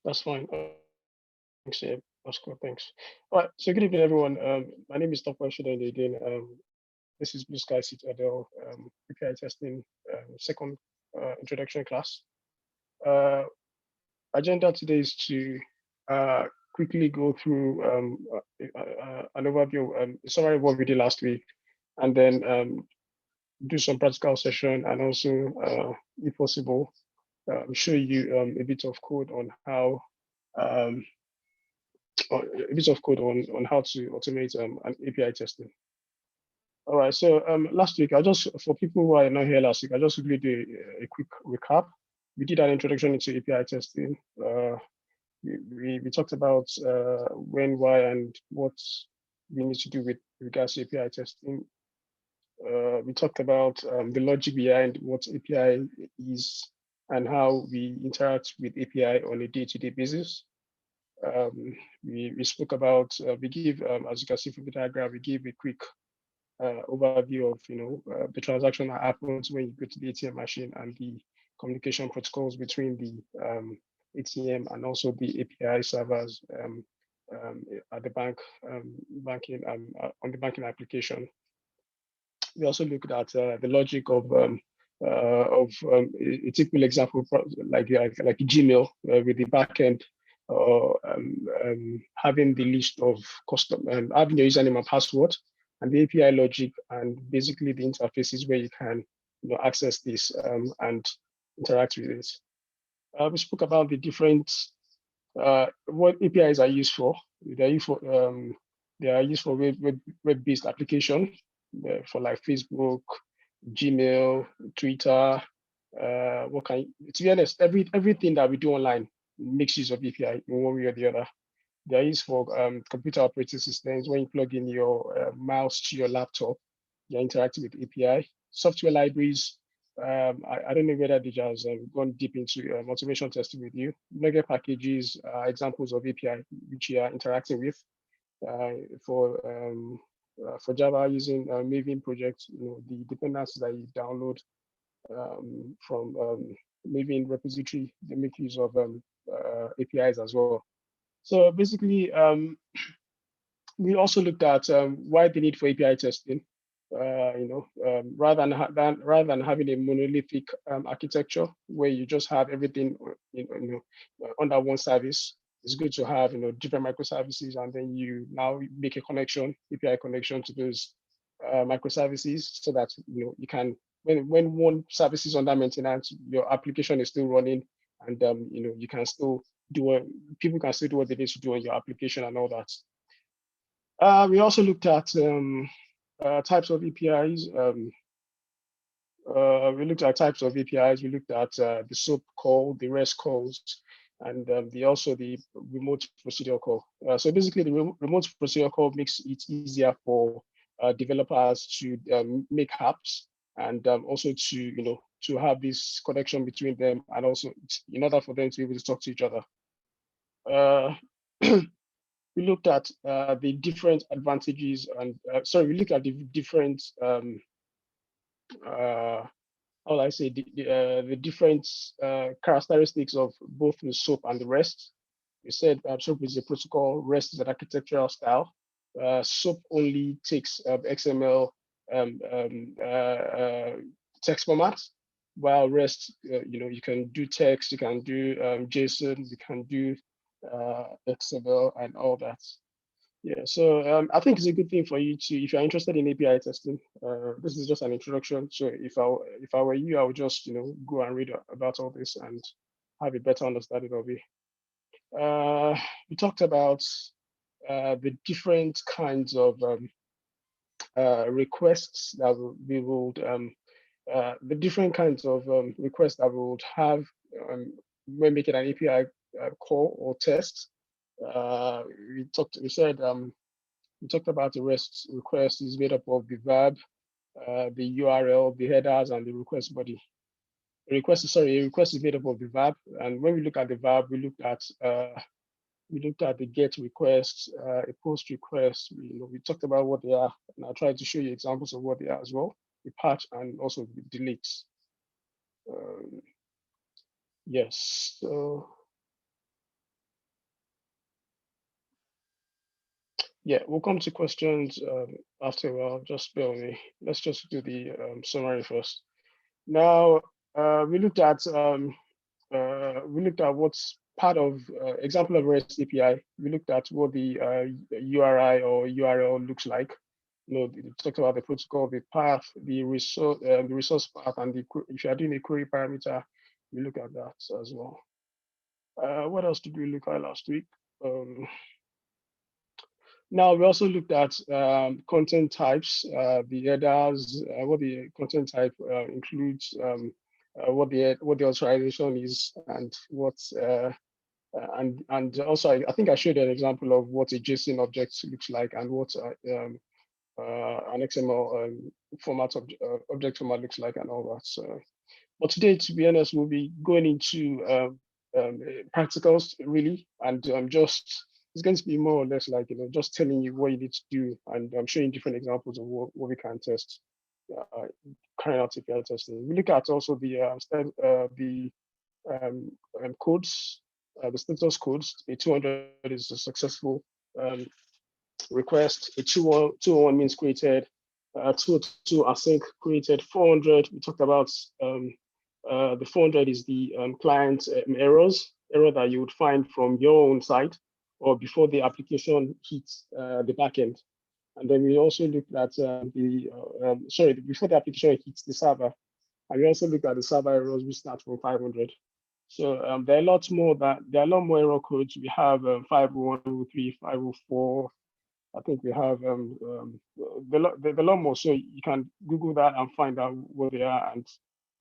That's fine. Thanks, yeah. That's cool. Thanks. All right. So good evening, everyone. My name is Dr. Shudende again. This is Blue Sky Citadel API testing second introduction class. Agenda today is to quickly go through an overview, summary of what we did last week, and then do some practical session, and also, if possible, show you a bit of code on how um, a bit of code on how to automate an API testing. All right. So last week, for people who are not here last week, I just quickly do a quick recap. We did an introduction into API testing. We talked about when, why, and what we need to do with regards to API testing. We talked about the logic behind what API is and how we interact with API on a day-to-day basis. We spoke about, we give, as you can see from the diagram, we give a quick overview of, the transaction that happens when you go to the ATM machine and the communication protocols between the ATM and also the API servers at the bank, banking on the banking application. We also looked at the logic of a typical example, like Gmail with the backend, having the list of custom, having your username and password, and the API logic, and basically the interfaces where you can access this and interact with it. We spoke about the different what APIs are used for. They are used for web-based application for like Facebook, Gmail, Twitter. To be honest, everything that we do online makes use of API in one way or the other. They are used for computer operating systems. When you plug in your mouse to your laptop, you're interacting with API. Software libraries. I don't know whether they just gone deep into automation testing with you. Nugget packages are examples of API which you are interacting with. For Java, using Maven project, the dependencies that you download from Maven repository, they make use of APIs as well. So basically, we also looked at why the need for API testing. Rather than having a monolithic architecture where you just have everything under one service, it's good to have different microservices, and then you now make a connection, API connection to those microservices, so that you can, when one service is under maintenance, your application is still running, and you can still people can still do what they need to do on your application and all that. We also looked at types of APIs. We looked at types of APIs. We looked at the SOAP call, the REST calls, and also the remote procedural call. So basically, the remote procedural call makes it easier for developers to make apps, and also to have this connection between them, and also in order for them to be able to talk to each other. We looked at the different advantages, and we looked at the different how do I say, the different characteristics of both the SOAP and the REST. We said SOAP is a protocol, REST is an architectural style. SOAP only takes XML text format, while REST, you can do text, you can do JSON, you can do XML and all that. Yeah, so I think it's a good thing for you to, if you're interested in API testing, this is just an introduction. So if I were you, I would just go and read about all this and have a better understanding of it. We talked about the different kinds of requests that we would the different kinds of requests that we would have when making an API call or test. We talked about the REST request is made up of the verb, the URL, the headers, and the request body. A request is made up of the verb, and when we look at the verb, we looked at the GET requests, a POST request. We talked about what they are, and I'll try to show you examples of what they are as well. The patch and also the deletes. Yes, so Yeah, we'll come to questions after a while. Just bear with me. Let's just do the summary first. Now, we looked at what's part of example of REST API. We looked at what the URI or URL looks like. We talked about the protocol, the path, the resource path, and if you are doing a query parameter, we look at that as well. What else did we look at last week? Now we also looked at content types, the headers, what the content type includes, what the authorization is, and and also I think I showed an example of what a JSON object looks like and what an XML object format looks like and all that. So, but today, to be honest, we'll be going into practicals really, and just it's going to be more or less like just telling you what you need to do, and I'm showing different examples of what we can test, carrying out API testing. We look at also the codes, the status codes. A 200 is a successful request. A 201 means created. 202 async created. 400 we talked about. The 400 is the client error that you would find from your own side or before the application hits the backend. And then we also looked at before the application hits the server. And we also looked at the server errors, which start from 500. So there are a lot more error codes. We have 501, 504. I think we have the lot more. So you can Google that and find out what they are and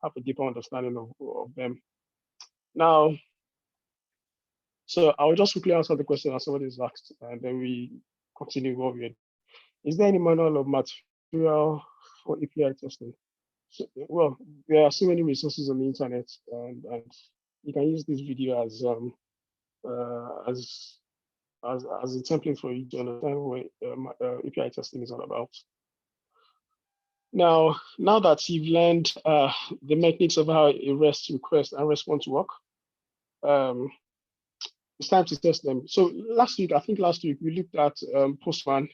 have a deeper understanding of them. Now, so I'll just quickly answer the question as somebody is asked, and then we continue what we're. Is there any manual of material for API testing? So, well, there are so many resources on the internet, and you can use this video as a template for you to understand what API testing is all about. Now that you've learned the mechanics of how a REST request and response work, it's time to test them. So I think last week we looked at Postman.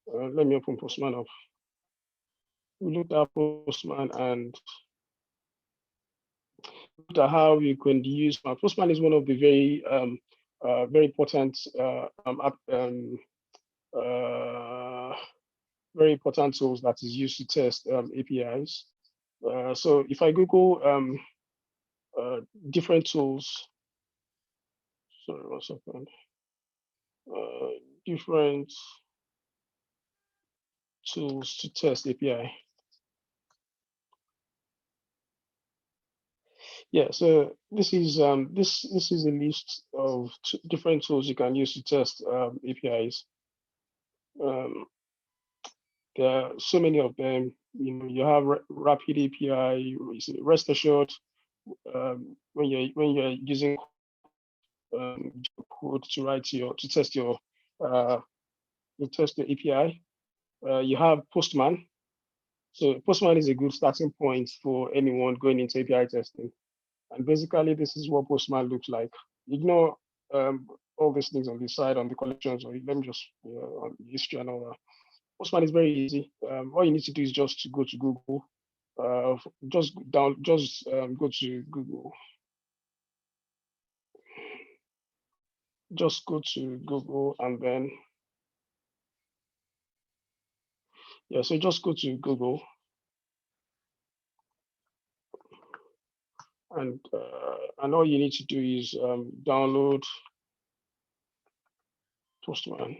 Let me open Postman up. We looked at Postman and looked at how you can use Postman. Is one of the very important very important tools that is used to test APIs. So if I Google different tools, sorry, 1 second, different tools to test API. Yeah, so this is a list of different tools you can use to test APIs. There are so many of them. You have Rapid API, Rest Assured. When you're using code to test your API, you have Postman. So Postman is a good starting point for anyone going into API testing. And basically, this is what Postman looks like. Ignore all these things on the side, on the collections, or let me just on the history and all that. Postman is very easy. All you need to do is just to go to Google. Just go to Google. Just go to Google and then so just go to Google and all you need to do is download Postman.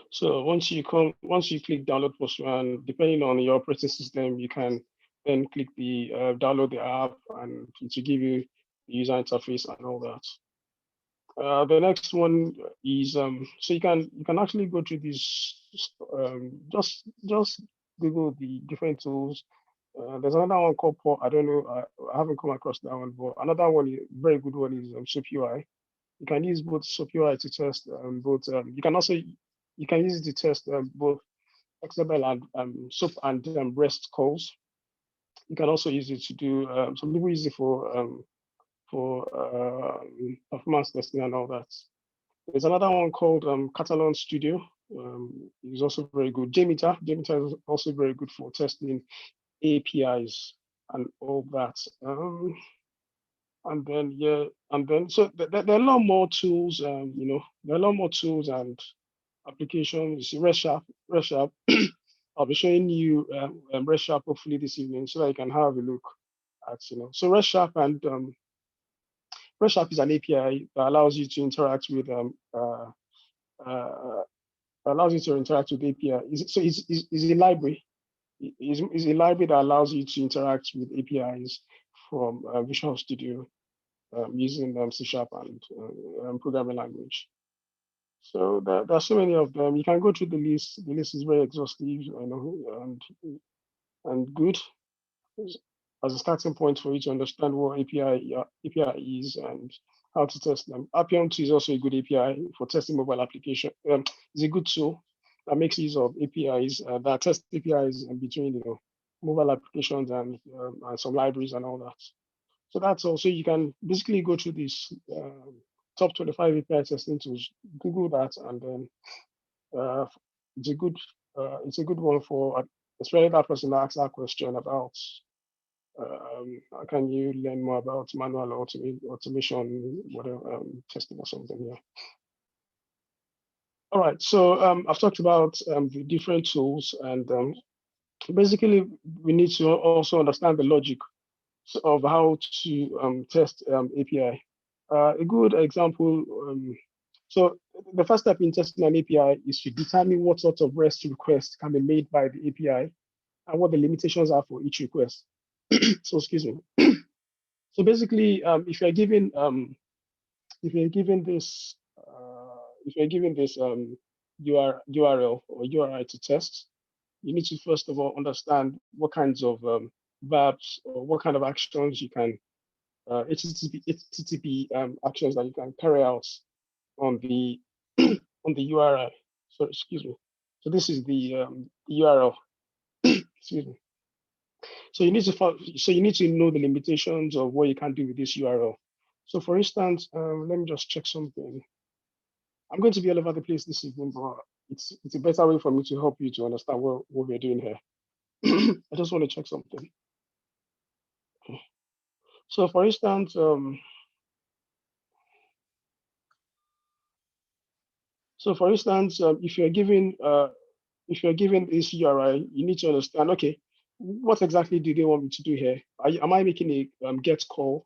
So once you click download Postman, depending on your operating system, you can then click the download the app, and to give you the user interface and all that. The next one is so you can actually go through this. Just Google the different tools. There's another one called Port. I don't know. I haven't come across that one, but another one, very good one, is SoapUI. You can use both SoapUI to test both. You can use it to test both XML and SOAP and REST calls. You can also use it to do. Some people use it for performance testing and all that. There's another one called Catalan Studio. It's also very good. JMeter is also very good for testing APIs and all that. And then so there are a lot more tools. There are a lot more tools and applications. You see, REST. I'll be showing you REST hopefully this evening so that you can have a look at. So REST and REST is an API that allows you to interact with API. It's a library. It's a library that allows you to interact with APIs from Visual Studio using C# and programming language. So there are so many of them. You can go through the list. The list is very exhaustive, and good as a starting point for you to understand what API is and how to test them. Appium2 is also a good API for testing mobile application. It's a good tool that makes use of APIs that test APIs in between mobile applications and some libraries and all that. So that's also, you can basically go through this top 25 API testing tools, Google that, and then it's a good one for especially that person that asks that question about how can you learn more about manual automation, whatever, testing or something. Yeah. All right. So I've talked about the different tools, and basically we need to also understand the logic of how to test API. A good example. So the first step in testing an API is to determine what sort of REST request can be made by the API and what the limitations are for each request. So excuse me. So basically, if you're given this URL or URI to test, you need to first of all understand what kinds of verbs or what kind of actions you can HTTP actions that you can carry out on the on the URI. So excuse me. So this is the URL. Excuse me. So you need to know the limitations of what you can do with this URL. So for instance, let me just check something. I'm going to be all over the place this evening, but it's a better way for me to help you to understand what we're doing here. I just want to check something. So for instance, if you're given this URI, you need to understand, okay, what exactly do they want me to do here? Am I making a get call?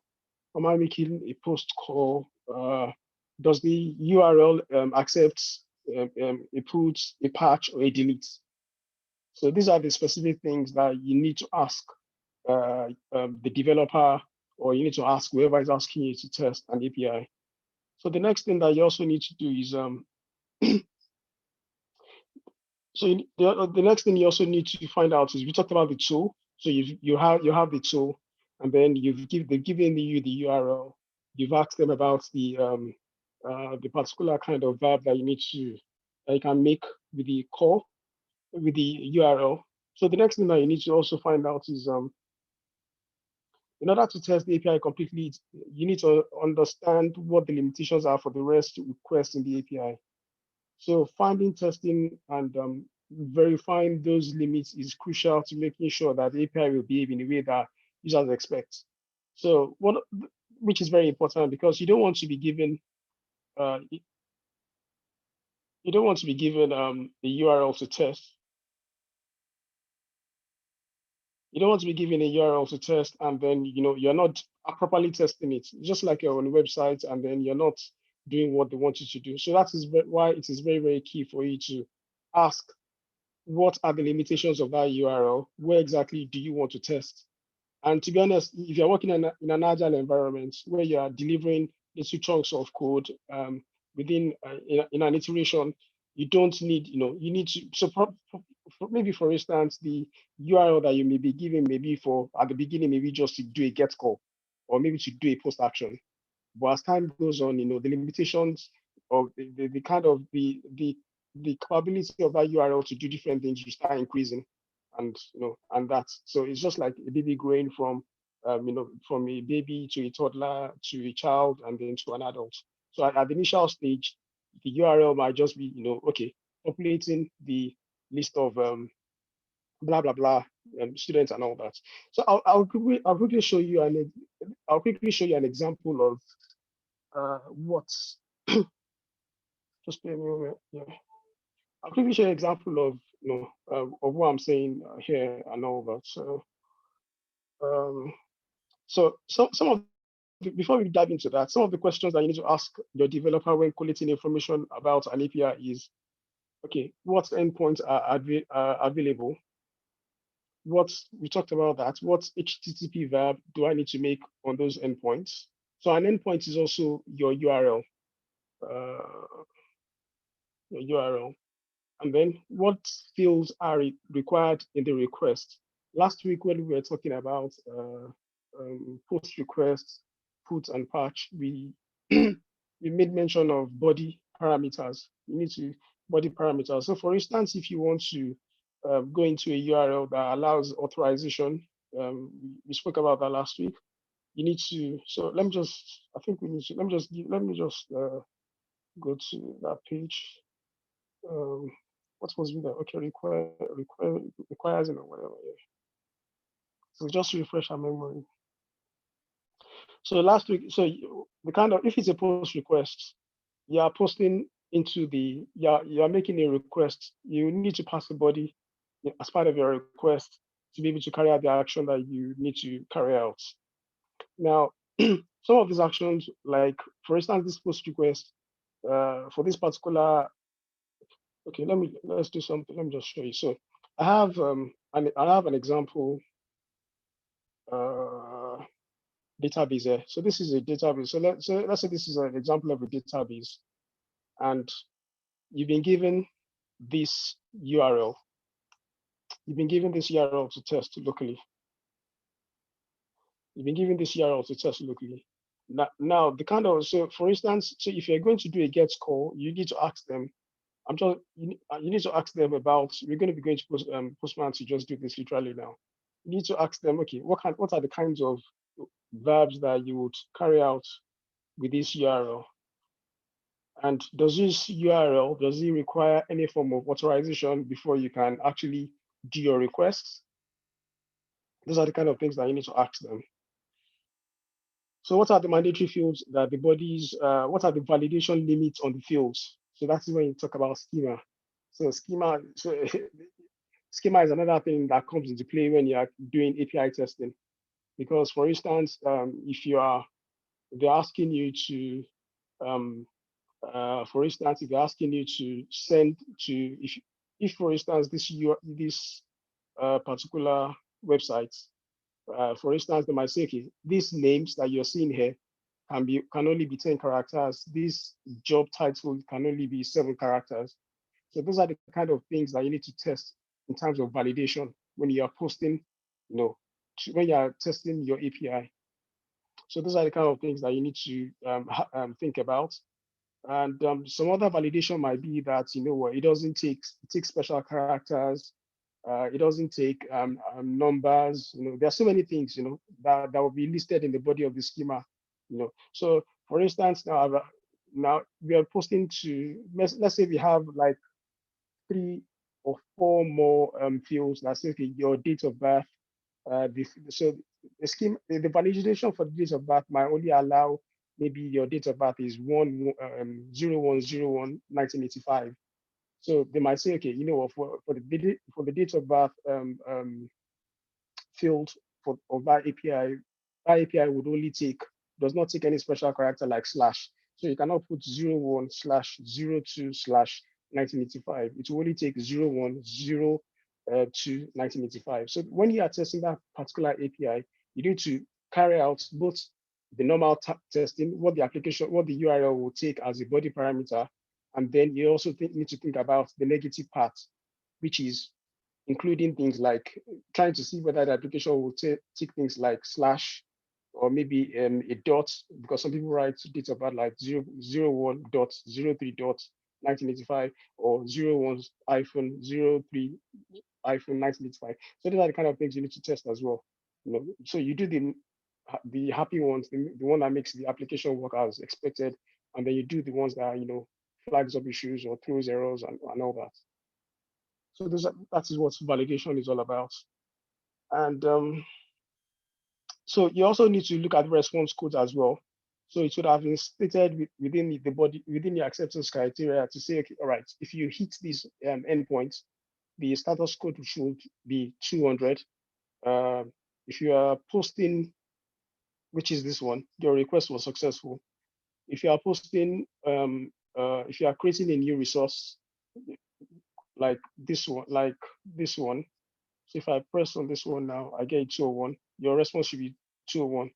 Am I making a post call? Does the URL accept a put, a patch, or a delete? So these are the specific things that you need to ask the developer, or you need to ask whoever is asking you to test an API. So the next thing that you also need to do is the next thing you also need to find out is, we talked about the tool. So you have the tool, and then they've given you the URL. You've asked them about the particular kind of verb that you can make with the call, with the URL. So the next thing that you need to also find out is in order to test the API completely, you need to understand what the limitations are for the REST request in the API. So finding, testing, and verifying those limits is crucial to making sure that the API will behave in a way that users expect. So which is very important, because you don't want to be given a URL to test. You don't want to be given a URL to test, and then you're not properly testing it, just like you're on a website, and then you're not doing what they want you to do. So that is why it is very, very key for you to ask, what are the limitations of that URL? Where exactly do you want to test? And to be honest, if you're working in an agile environment where you are delivering little chunks of code within in an iteration, you don't need, you need to, so maybe for instance, the URL that you may be given maybe for at the beginning, maybe just to do a get call, or maybe to do a post action. But as time goes on, the limitations of the kind of the capability of that URL to do different things, you start increasing, and so it's just like a baby growing from from a baby to a toddler to a child and then to an adult. So at the initial stage, The URL might just be, okay, populating the list of blah blah blah students and all that. So I'll quickly show you an example of what's just bear with me a moment. Yeah. I'll quickly show you an example of of what I'm saying here and all that. Um, some of before we dive into that, some of the questions that you need to ask your developer when collecting information about an API is, okay, what endpoints are available? We talked about that. What HTTP verb do I need to make on those endpoints? So an endpoint is also your URL. Your URL. And then what fields are required in the request? Last week when we were talking about post requests, put and patch, we we made mention of body parameters. You need to body parameters. So for instance, if you want to go into a URL that allows authorization, we spoke about that last week. You need to. So let me just. I think we need to. Let me just go to that page. What was in there? Okay, requires or whatever. Yeah. So just to refresh our memory. So last week, the kind of, if it's a post request, you are posting into the, you are making a request. You need to pass the body as part of your request to be able to carry out the action that you need to carry out. Now, some of these actions, like for instance, this post request, for this particular, okay, let's do something. Let me just show you. So I have an example database here. So this is a database. So let's say this is an example of a database, and you've been given this URL. You've been given this URL to test locally. You've been given this URL to test locally. Now the kind of, so for instance, so if you're going to do a get call, you need to ask them. You need to ask them about. We're going to be going to Postman to just do this literally now. You need to ask them, okay, what are the kinds of verbs that you would carry out with this URL? And does this URL, does it require any form of authorization before you can actually do your requests? Those are the kind of things that you need to ask them. So what are the mandatory fields that the bodies, what are the validation limits on the fields? So that's when you talk about schema. So schema is another thing that comes into play when you are doing API testing. Because for instance, if they're asking you to, for instance, if they're asking you to send to, if for instance, this particular website, for instance, they might say, okay, these names that you're seeing here can only be 10 characters. This job title can only be 7 characters. So those are the kind of things that you need to test in terms of validation when you are posting, when you are testing your API. So those are the kind of things that you need to think about. And some other validation might be that, it doesn't take, it takes special characters. It doesn't take numbers. There are so many things, that will be listed in the body of the schema. So for instance, now we are posting to, let's say we have like 3 or 4 more fields that say, okay, your date of birth. So the scheme, the validation for the date of birth might only allow maybe your date of birth is 01/01/1985. So they might say, okay, for the date of birth field of that API would only does not take any special character like slash. So you cannot put 01/02/1985. It will only take 01/02/1985. So when you are testing that particular API, you need to carry out both the normal testing, what the URL will take as a body parameter, and then you also need to think about the negative part, which is including things like trying to see whether the application will take things like slash or maybe a dot, because some people write date of birth like 01/03/1985 or 01-03-1985. So these are the kind of things you need to test as well. So you do the happy ones, the one that makes the application work as expected, and then you do the ones that are flags up issues or throws errors and all that. So that is what validation is all about. And so you also need to look at response codes as well. So it should have been stated within the body, within the acceptance criteria to say, okay, all right, if you hit these endpoints, the status code should be 200. If you are posting, which is this one, your request was successful. If you are posting, if you are creating a new resource, like this one, so if I press on this one now, I get 201, your response should be 201.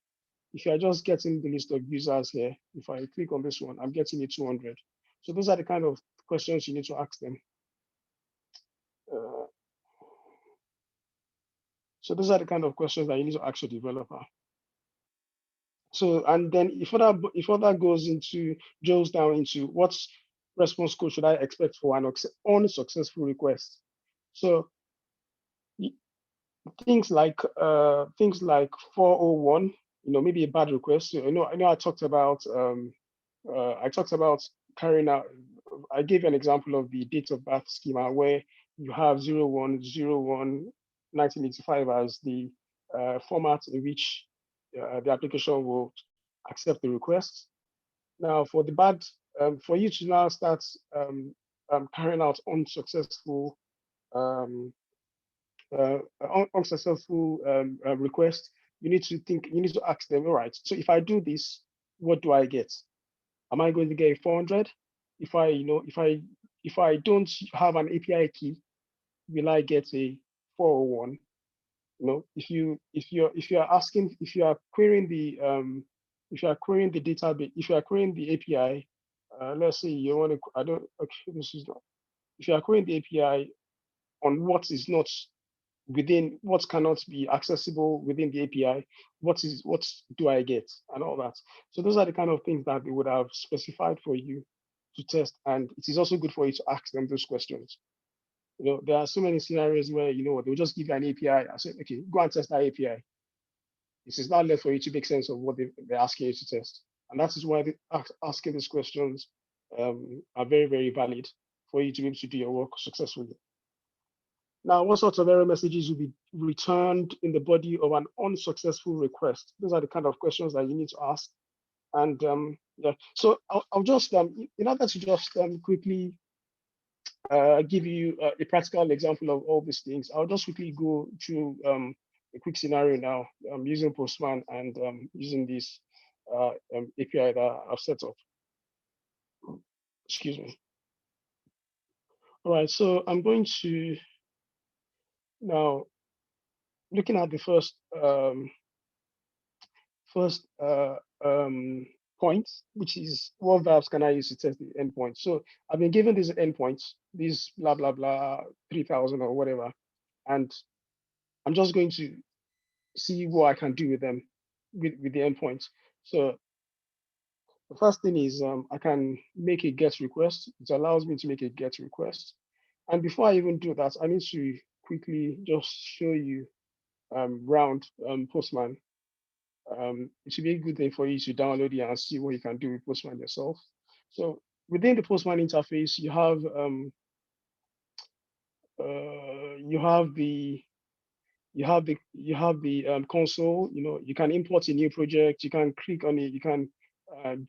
If you are just getting the list of users here, if I click on this one, I'm getting it 200. So those are the kind of questions you need to ask them. So those are the kind of questions that you need to ask your developer. So, and then if that goes into, drills down into what response code should I expect for an unsuccessful request. So things like 401, maybe a bad request. So, I know I talked about carrying out. I gave an example of the date of birth schema where you have 01/01/1985 as the format in which the application will accept the request. Now, for the bad, for you to now start carrying out unsuccessful request, you need to ask them, all right, so if I do this, what do I get? Am I going to get 400? If I don't have an API key, will I get a 401? If you are querying the database, if you are querying the API, let's say you want to, if you are querying the API on what is not within, what cannot be accessible within the API, what do I get and all that. So those are the kind of things that they would have specified for you to test. And it is also good for you to ask them those questions. There are so many scenarios where, they'll just give you an API and say, okay, go and test that API. This is not left for you to make sense of what they're asking you to test. And that is why asking these questions are very, very valid for you to be able to do your work successfully. Now, what sorts of error messages will be returned in the body of an unsuccessful request? Those are the kind of questions that you need to ask. And yeah, so I'll just, in order to just quickly give you a practical example of all these things, I'll just quickly go through a quick scenario now using Postman and using this API that I've set up. Excuse me. All right, so I'm going to now, looking at the first point, which is what verbs can I use to test the endpoint. So I've been given these endpoints, these blah, blah, blah, 3000 or whatever, and I'm just going to see what I can do with them, with the endpoints. So the first thing is I can make a GET request. It allows me to make a GET request. And before I even do that, I need to quickly just show you round Postman. It should be a good thing for you to download it and see what you can do with Postman yourself. So within the Postman interface, you have the console. You can import a new project. You can click on it. You can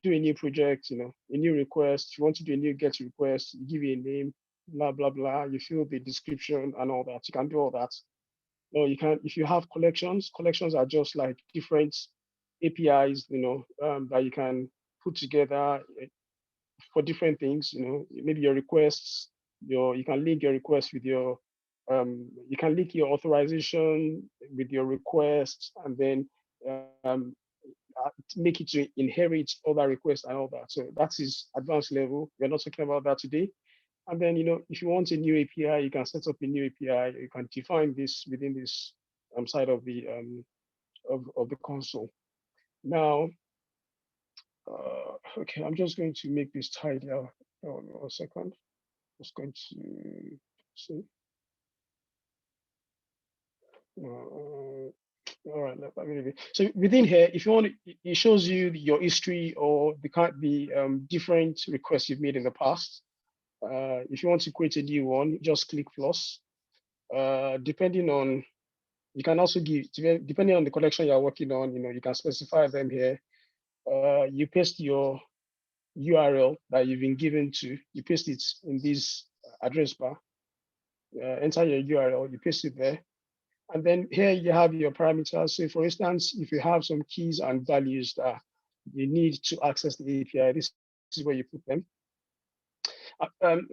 do a new project. A new request. If you want to do a new GET request, you give it a name. Blah blah blah. You fill the description and all that. You can do all that. Or you can, if you have collections are just like different APIs, that you can put together for different things. Maybe your requests, you can link your request with your, you can link your authorization with your request, and then make it to inherit other requests and all that. So that is advanced level. We're not talking about that today. And then, if you want a new API, you can set up a new API. You can define this within this side of the of the console. Now, okay, I'm just going to make this tidier. Hold on a second. Just going to see. All right. So within here, if you want, it shows you your history or the different requests you've made in the past. If you want to create a new one, just click plus. Depending on, you can also give, depending on the collection you're working on, you can specify them here. You paste your URL that you've been given to, you paste it in this address bar. Enter your URL, you paste it there. And then here you have your parameters. So for instance, if you have some keys and values that you need to access the API, this is where you put them. Um,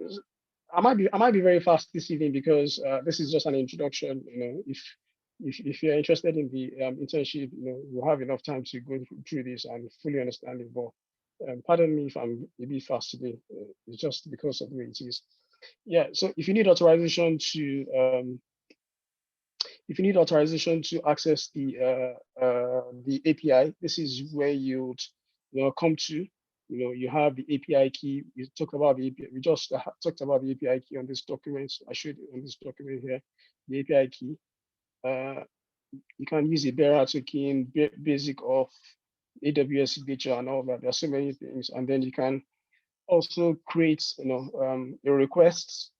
I might be very fast this evening because this is just an introduction. If you're interested in the internship, we'll have enough time to go through this and fully understand it. But pardon me if I'm a bit fast today. It's just because of the way it is. Yeah. So if you need authorization to access the API, this is where you'd come to. You have the API key. We talked about the API. We just talked about the API key on this document. I showed it on this document here. The API key. You can use a bearer token, basic of AWS signature and all that. There are so many things, and then you can also create, a request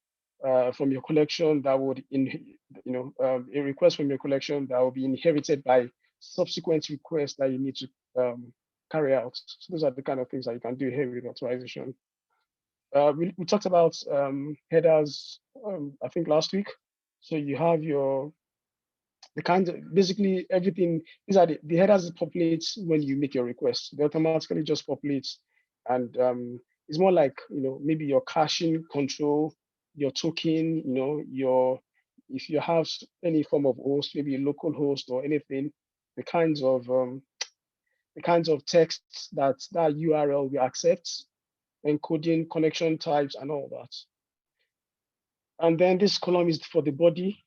from your collection that would a request from your collection that will be inherited by subsequent requests that you need to carry out. So those are the kind of things that you can do here with authorization. We talked about headers, I think last week. So you have the kinds of, basically everything. These are the headers that populate when you make your request. They automatically just populate, and it's more like maybe your caching control, your token, if you have any form of host, maybe a local host or anything, the kinds of texts that URL will accept, encoding, connection types, and all that. And then this column is for the body.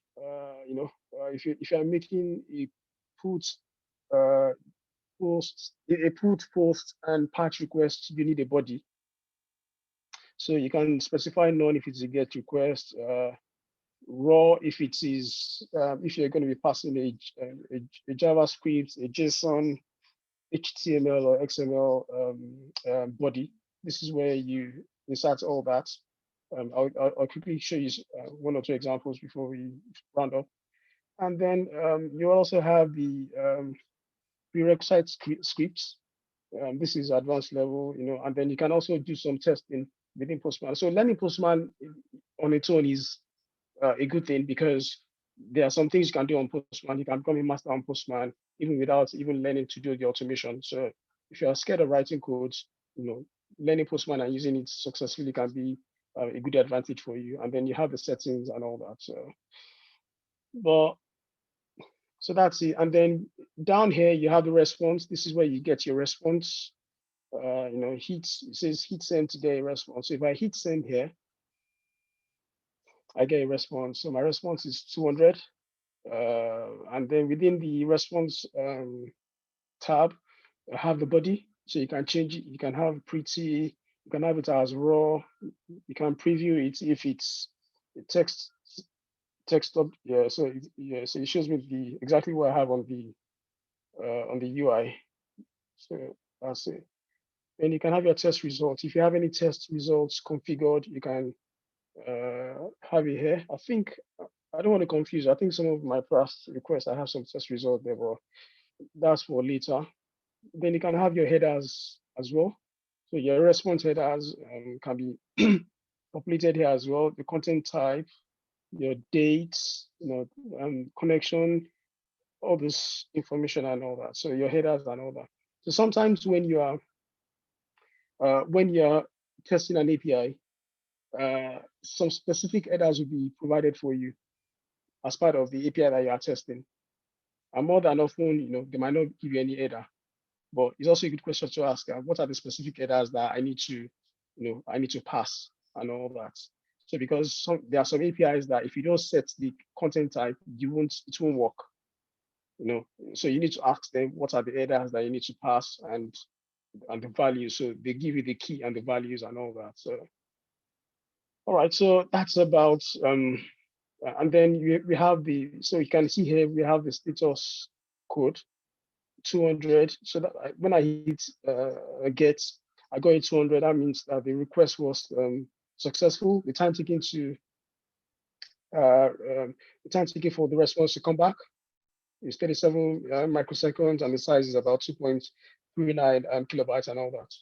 If you are making a put post and patch request, you need a body. So you can specify none if it's a GET request, raw if it is if you're going to be passing a JavaScript, a JSON, HTML or XML body. This is where you insert all that. I'll quickly show you one or two examples before we round up. And then you also have the prerequisite scripts. This is advanced level, and then you can also do some testing within Postman. So learning Postman on its own is a good thing because there are some things you can do on Postman. You can become a master on Postman even without even learning to do the automation. So if you are scared of writing codes, learning Postman and using it successfully can be a good advantage for you. And then you have the settings and all that. So that's it. And then down here you have the response. This is where you get your response. It says hit send today response. So if I hit send here, I get a response. So my response is 200. And then within the response tab, I have the body. So you can change it. You can have pretty, you can have it as raw. You can preview it if it's text up. Yeah. So it shows me exactly what I have on the UI. So that's it. Then you can have your test results. If you have any test results configured, you can have it here. I think I don't want to confuse. I think some of my past requests, I have some test result there, but that's for later. Then you can have your headers as well. So your response headers can be populated here as well. The content type, your dates, connection, all this information and all that. So your headers and all that. So sometimes when you're testing an API, some specific headers will be provided for you as part of the API that you are testing. And more than often, they might not give you any header, but it's also a good question to ask. What are the specific headers that I need to pass and all that? So because there are some APIs that if you don't set the content type, it won't work. So you need to ask them what are the headers that you need to pass and the values. So they give you the key and the values and all that. So all right, so that's about and then we have so you can see here we have the status code, 200. So that when I hit get, I got a 200. That means that the request was successful. The time taken for the response to come back is 37 microseconds, and the size is about 2.39 kilobytes and all that.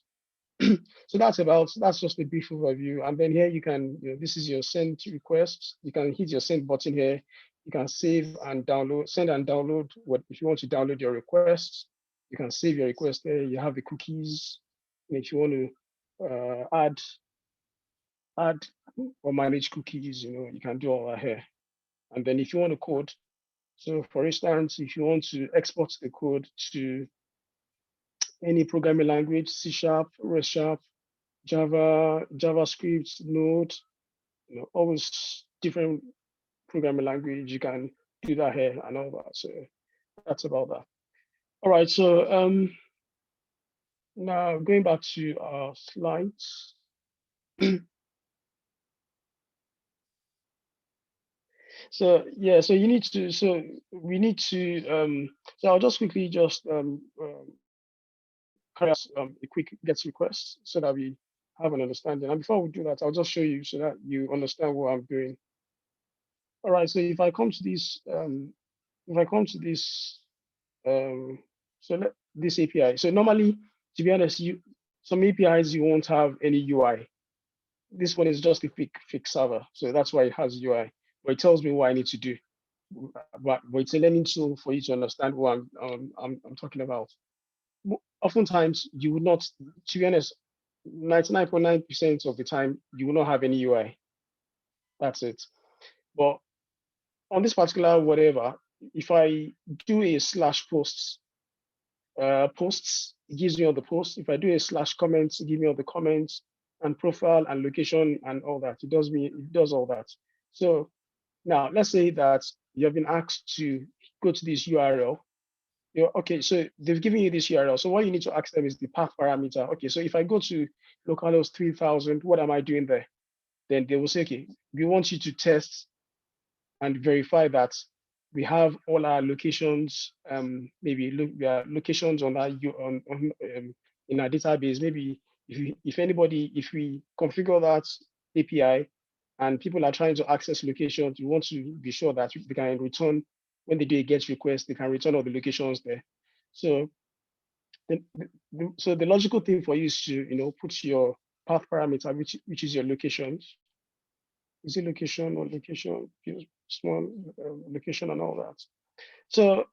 So that's just a brief overview. And then here you can, this is your send request. You can hit your send button here. You can save and download, send and download. What if you want to download your requests, you can save your request there. You have the cookies. And if you want to add or manage cookies, you can do all that here. And then if you want to code, so for instance, if you want to export the code to any programming language, C#, REST Sharp, Java, JavaScript, Node, all those different programming language, you can do that here and all that. So that's about that. All right, so now going back to our slides. So yeah, so we need to, so I'll just quickly just carry out a quick get request so that we have an understanding. And before we do that, I'll just show you so that you understand what I'm doing. All right, so if I come to this, this API. So normally, to be honest, some APIs you won't have any UI. This one is just a fixed server, so that's why it has UI. But it tells me what I need to do. But it's a learning tool for you to understand what I'm talking about. Oftentimes, you would not, to be honest, 99.9% of the time, you will not have any UI. That's it. But on this particular whatever, if I do a /posts, it gives me all the posts. If I do a /comments, it gives me all the comments and profile and location and all that. It does all that. So now let's say that you have been asked to go to this URL. Okay, so they've given you this URL. So what you need to ask them is the path parameter. Okay, so if I go to localhost 3000, what am I doing there? Then they will say, okay, we want you to test and verify that we have all our locations. Maybe locations on our in our database. Maybe if we configure that API and people are trying to access locations, we want to be sure that they can return when they do a GET request, they can return all the locations there. So the logical thing for you is to put your path parameter, which is your locations. Is it location or location? Small location and all that. So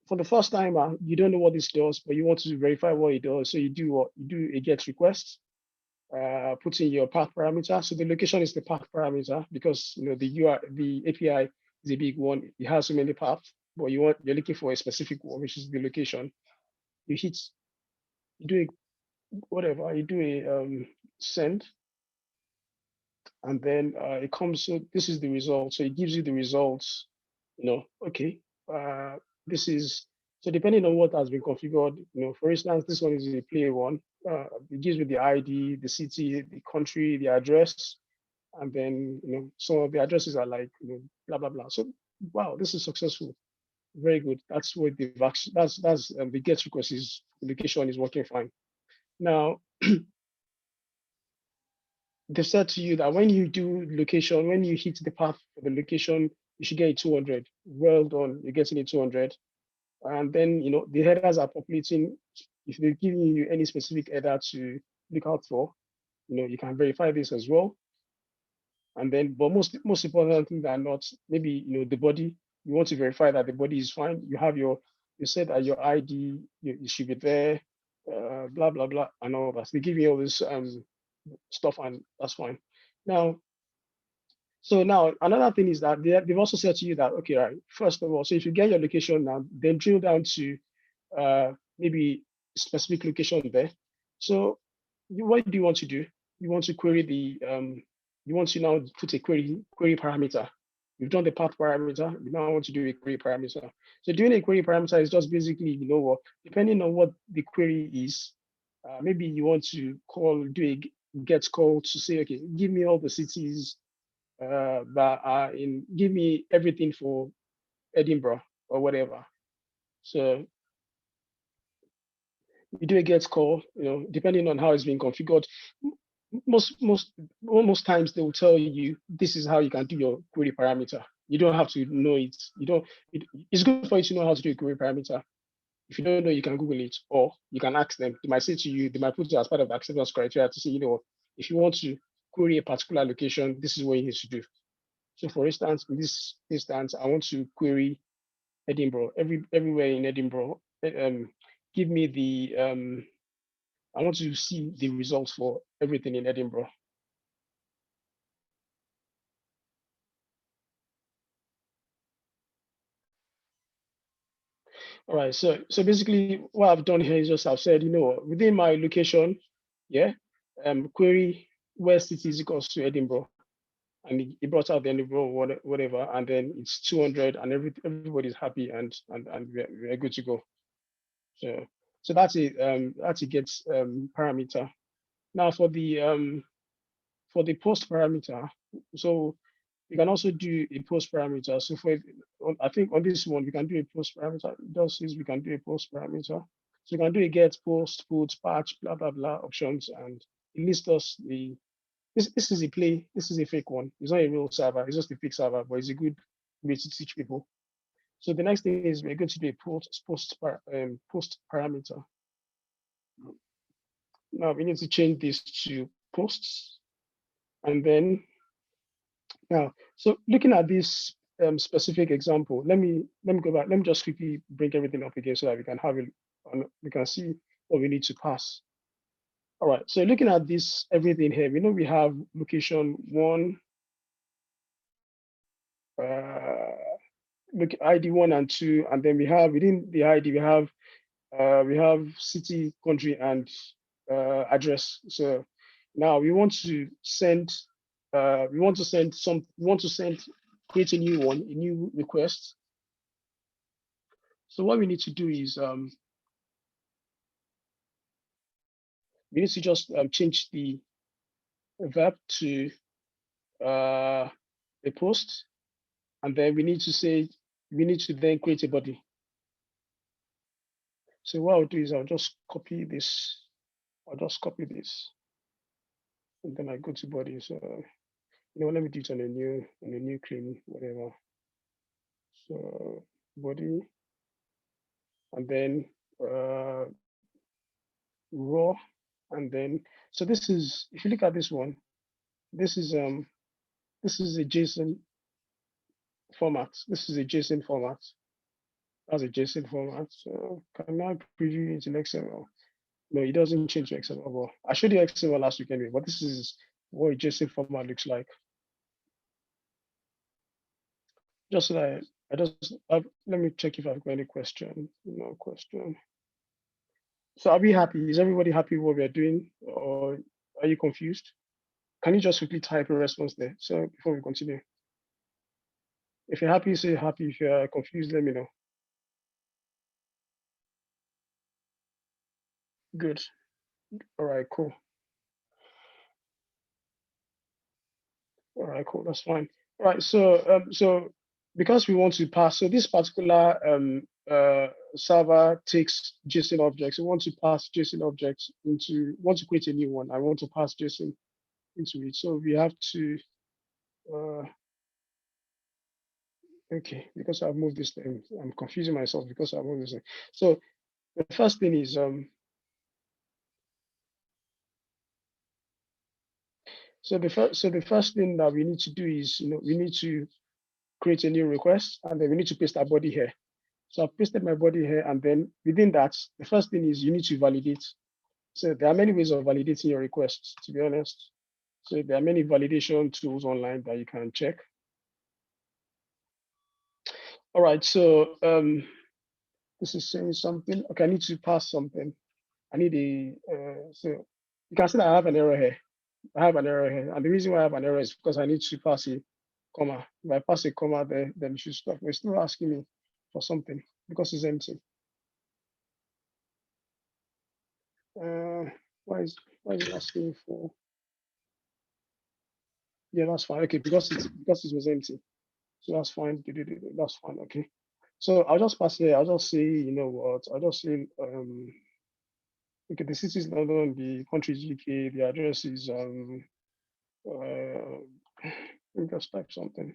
for the first timer, you don't know what this does, but you want to verify what it does. So you do a GET request, put in your path parameter. So the location is the path parameter because the API is a big one. It has so many paths, but you're looking for a specific one, which is the location. You do a send, and then it comes. So this is the result. So it gives you the results. Okay. This is so depending on what has been configured. For instance, this one is a player one. It gives me the ID, the city, the country, the address, and then some of the addresses are like blah blah blah. So wow, this is successful. Very good. That's what that's the GET request is. The location is working fine. Now they said to you that when you do location, when you hit the path for the location, you should get a 200. Well done, you're getting a 200. And then the headers are populating. If they're giving you any specific header to look out for, you can verify this as well. And then, but most important thing than not, maybe the body. You want to verify that the body is fine. You said that your ID you should be there, blah blah blah, and all that. They give you all this stuff, and that's fine. Now, another thing is that they've also said to you that, okay, right, first of all, so if you get your location now, then drill down to maybe specific location there. So what do you want to do? You want to query you want to now put a query parameter. You've done the path parameter, you now want to do a query parameter. So doing a query parameter is just basically, depending on what the query is, maybe you want to do a GET call to say, okay, give me all the cities that are give me everything for Edinburgh or whatever. So you do a get call, depending on how it's being configured. Most times they will tell you this is how you can do your query parameter. You don't have to know it. It's good for you to know how to do a query parameter. If you don't know, you can Google it, or you can ask them. They might say to you, they might put it as part of the acceptance criteria to say, if you want to query a particular location, this is what you need to do. So for instance, in this instance, I want to query Edinburgh, everywhere in Edinburgh. Give me I want to see the results for everything in Edinburgh. All right, so basically what I've done here is just I've said, within my location, query where city is equals to Edinburgh, and it brought out the Edinburgh whatever, and then it's 200, and everybody's happy, and we're good to go. So that's it gets parameter. Now for the post parameter, so you can also do a post parameter. So I think on this one, we can do a post parameter. It does says we can do a post parameter. So you can do a get, post, put, patch, blah, blah, blah options. And it lists us this is a fake one. It's not a real server. It's just a fake server, but it's a good way to teach people. So the next thing is we're going to do a post parameter. Now we need to change this to posts. And then now, so looking at this specific example, let me go back. Let me just quickly bring everything up again so that we can we can see what we need to pass. All right. So looking at this everything here, we have location 1, look ID 1 and 2, and then we have within the ID we have city, country, and address. So now we want to send create a new one, a new request. So what we need to do is we need to just change the verb to a post, and then we need to then create a body. So what I'll do is I'll just copy this, and then I go to body. So let me do it on a new clean, whatever. So body, and then raw, and then so this is, if you look at this one, this is a JSON format. This is a JSON format. That's a JSON format. So can I preview it in XML? No, it doesn't change to XML. Well, I showed you XML last week anyway, but this is what a JSON format looks like. Just so that let me check if I've got any question. No question. So are we happy? Is everybody happy with what we're doing, or are you confused? Can you just quickly type a response there? So before we continue, if you're happy, say happy. If you're confused, let me know. Good. All right, cool. All right, cool. That's fine. All right. So because we want to pass, so this particular server takes JSON objects. We want to pass JSON objects want to create a new one. I want to pass JSON into it. So we have to, okay, because I've moved this thing, I'm confusing myself because I've moved this thing. So the first thing is, so the first thing that we need to do is, we need to create a new request, and then we need to paste our body here. So I've pasted my body here, and then within that, the first thing is you need to validate. So there are many ways of validating your requests, to be honest. So there are many validation tools online that you can check. All right, so this is saying something. Okay, I need to pass something. I need so you can see that I have an error here. And the reason why I have an error is because I need to pass a comma. If I pass a comma there, then it should stop. It's still asking me for something because it's empty. Why is it asking for? Yeah, that's fine. Okay, because it was empty, so that's fine. That's fine. Okay. So I'll just pass here. I'll just say, you know what? I'll just say, okay, the city is London, the country is UK, the address is let me just type something.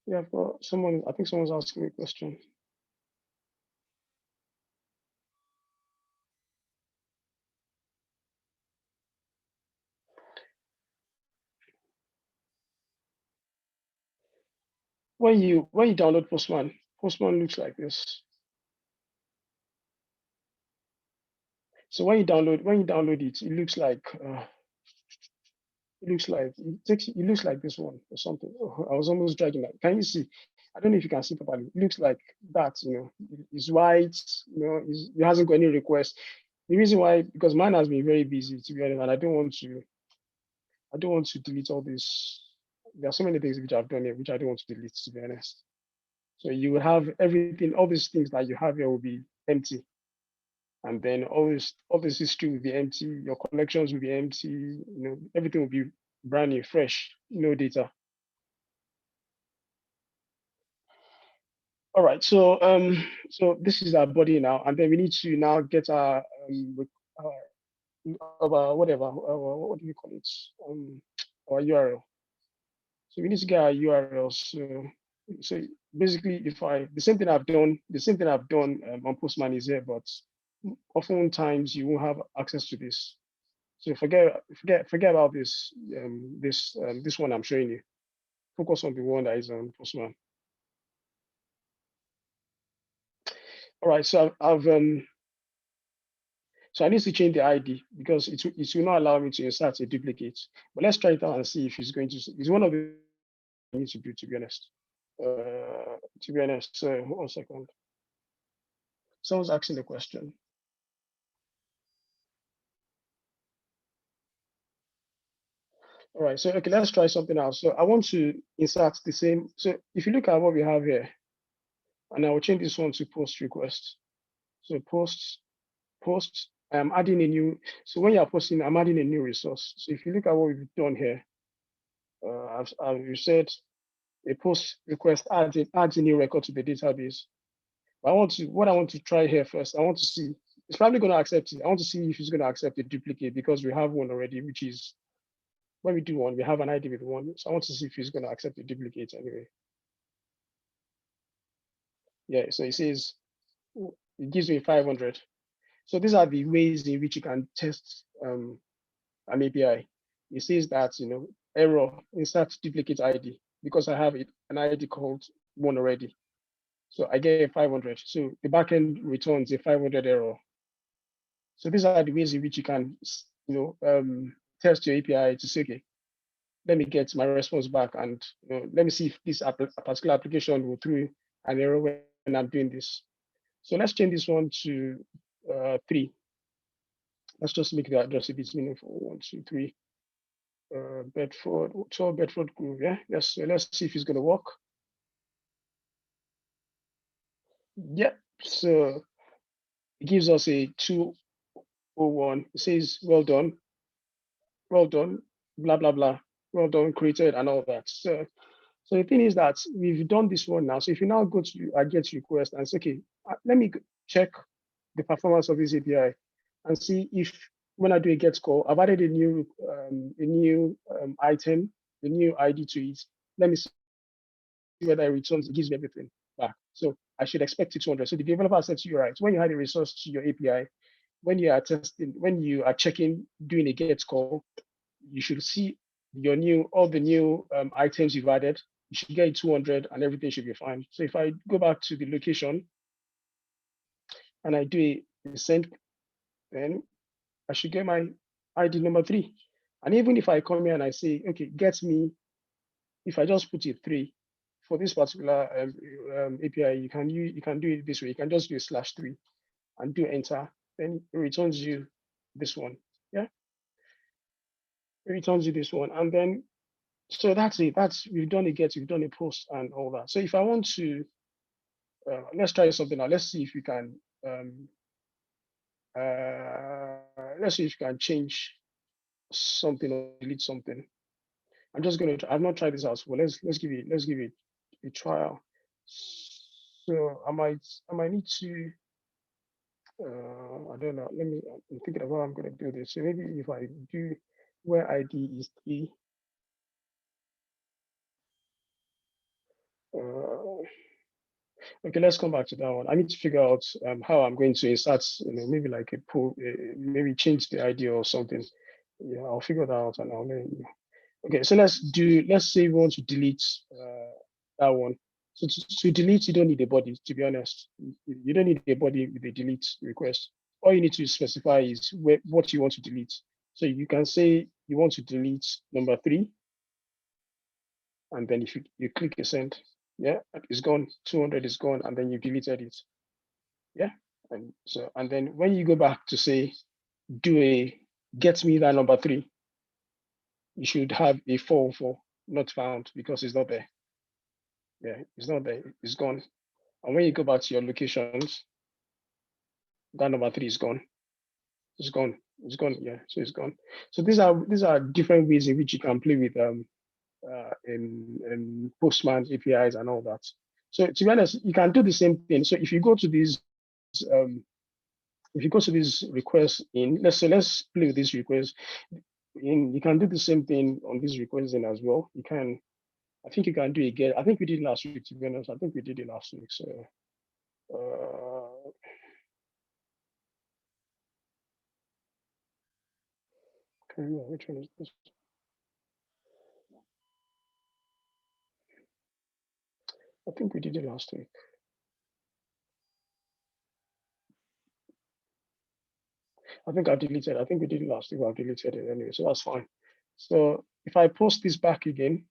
Yeah, I've got someone. I think someone's asking me a question. When you download Postman, Postman looks like this. So when you download it, it looks like it looks like this one or something. Oh, I was almost dragging that. Can you see? I don't know if you can see properly. It looks like that, you know, it's white, you know, it hasn't got any request. The reason why, because mine has been very busy to be honest, and I don't want to delete all this. There are so many things which I've done here which I don't want to delete to be honest. So you will have everything, all these things that you have here will be empty. And then all this history will be empty, your collections will be empty, you know, everything will be brand new, fresh, no data. All right, so this is our body now, and then we need to now get our whatever, what do you call it? Our URL. So we need to get our URL. So basically, if the same thing I've done on Postman is here, but oftentimes you won't have access to this. So forget about this one I'm showing you. Focus on the one that is on Postman. All right, so so I need to change the ID because it will not allow me to insert a duplicate. But let's try it out and see if it's going to. It's one of the I need to do, to be honest. So 1 second. Someone's asking the question. All right, so okay, let's try something else. So I want to insert the same. So if you look at what we have here, and I will change this one to post request. So post, I'm adding a new. So when you're posting, I'm adding a new resource. So if you look at what we've done here, as you said, a post request adds a new record to the database. But what I want to try here first, I want to see, it's probably going to accept it. I want to see if it's going to accept a duplicate because we have one already, which is, when we do one, we have an ID with one. So I want to see if it's going to accept a duplicate anyway. Yeah, so it says, it gives me 500. So these are the ways in which you can test an API. It says that, you know, error, insert duplicate ID, because I have an ID called one already. So I get a 500. So the backend returns a 500 error. So these are the ways in which you can, you know, test your API to say, okay, let me get my response back, and you know, let me see if this particular application will throw an error when I'm doing this. So let's change this one to 3. Let's just make the address a bit meaningful. 1, 2, 3. Bedford, 12 Bedford Grove. Yeah, let's see if it's gonna work. Yeah, so it gives us a 201. It says well done, blah blah blah, well done, created, and all that. So the thing is that we've done this one now. So if you now go to a GET request and say, okay, let me check the performance of this API and see if when I do a GET call, I've added a new item, a new ID to it. Let me see whether it returns, it gives me everything back. So I should expect it 200. So the developer said to you, right, when you add a resource to your API, when you are testing, when you are checking, doing a GET call, you should see all the new items you've added. You should get 200 and everything should be fine. So if I go back to the location and I do a send, then I should get my ID number 3. And even if I come here and I say, okay, get me, if I just put it 3 for this particular API, you can do it this way. You can just do a /3 and do enter. Then it returns you this one. Yeah, it returns you this one, and then so that's it. We've done a get, we've done a post, and all that. So if I want to, let's try something now. Let's see if we can let's see if you can change something or delete something. I'm just gonna. I've not tried this out, but let's give it a trial. So I might need to. I don't know. I'm thinking about how I'm gonna do this. So maybe if I do where ID is 3. Uh, okay, let's come back to that one. I need to figure out how I'm going to insert. Maybe like a pull. Maybe change the ID or something. Yeah, I'll figure that out and I'll let you know. Okay, so let's say we want to delete that one. So to delete, you don't need a body, to be honest. You don't need a body with a delete request. All you need to specify is what you want to delete. So you can say you want to delete number 3, and then if you click a send, yeah, it's gone, 200 is gone, and then you deleted it. Yeah. And then when you go back to say, do a get me that number 3, you should have a 404 not found because it's not there. Yeah, it's not there, it's gone. And when you go back to your locations, that number 3 is gone. It's gone. It's gone. Yeah, so it's gone. So these are different ways in which you can play with in Postman APIs and all that. So to be honest, you can do the same thing. So if you go to these requests in, let's play with this request in, you can do the same thing on this request in as well. You can, I think you can do it again. I think we did last week, to be honest. I think we did it last week. So okay, which one is this? I think we did it last week. I think we did it last week. I've deleted it anyway, so that's fine. So if I post this back again,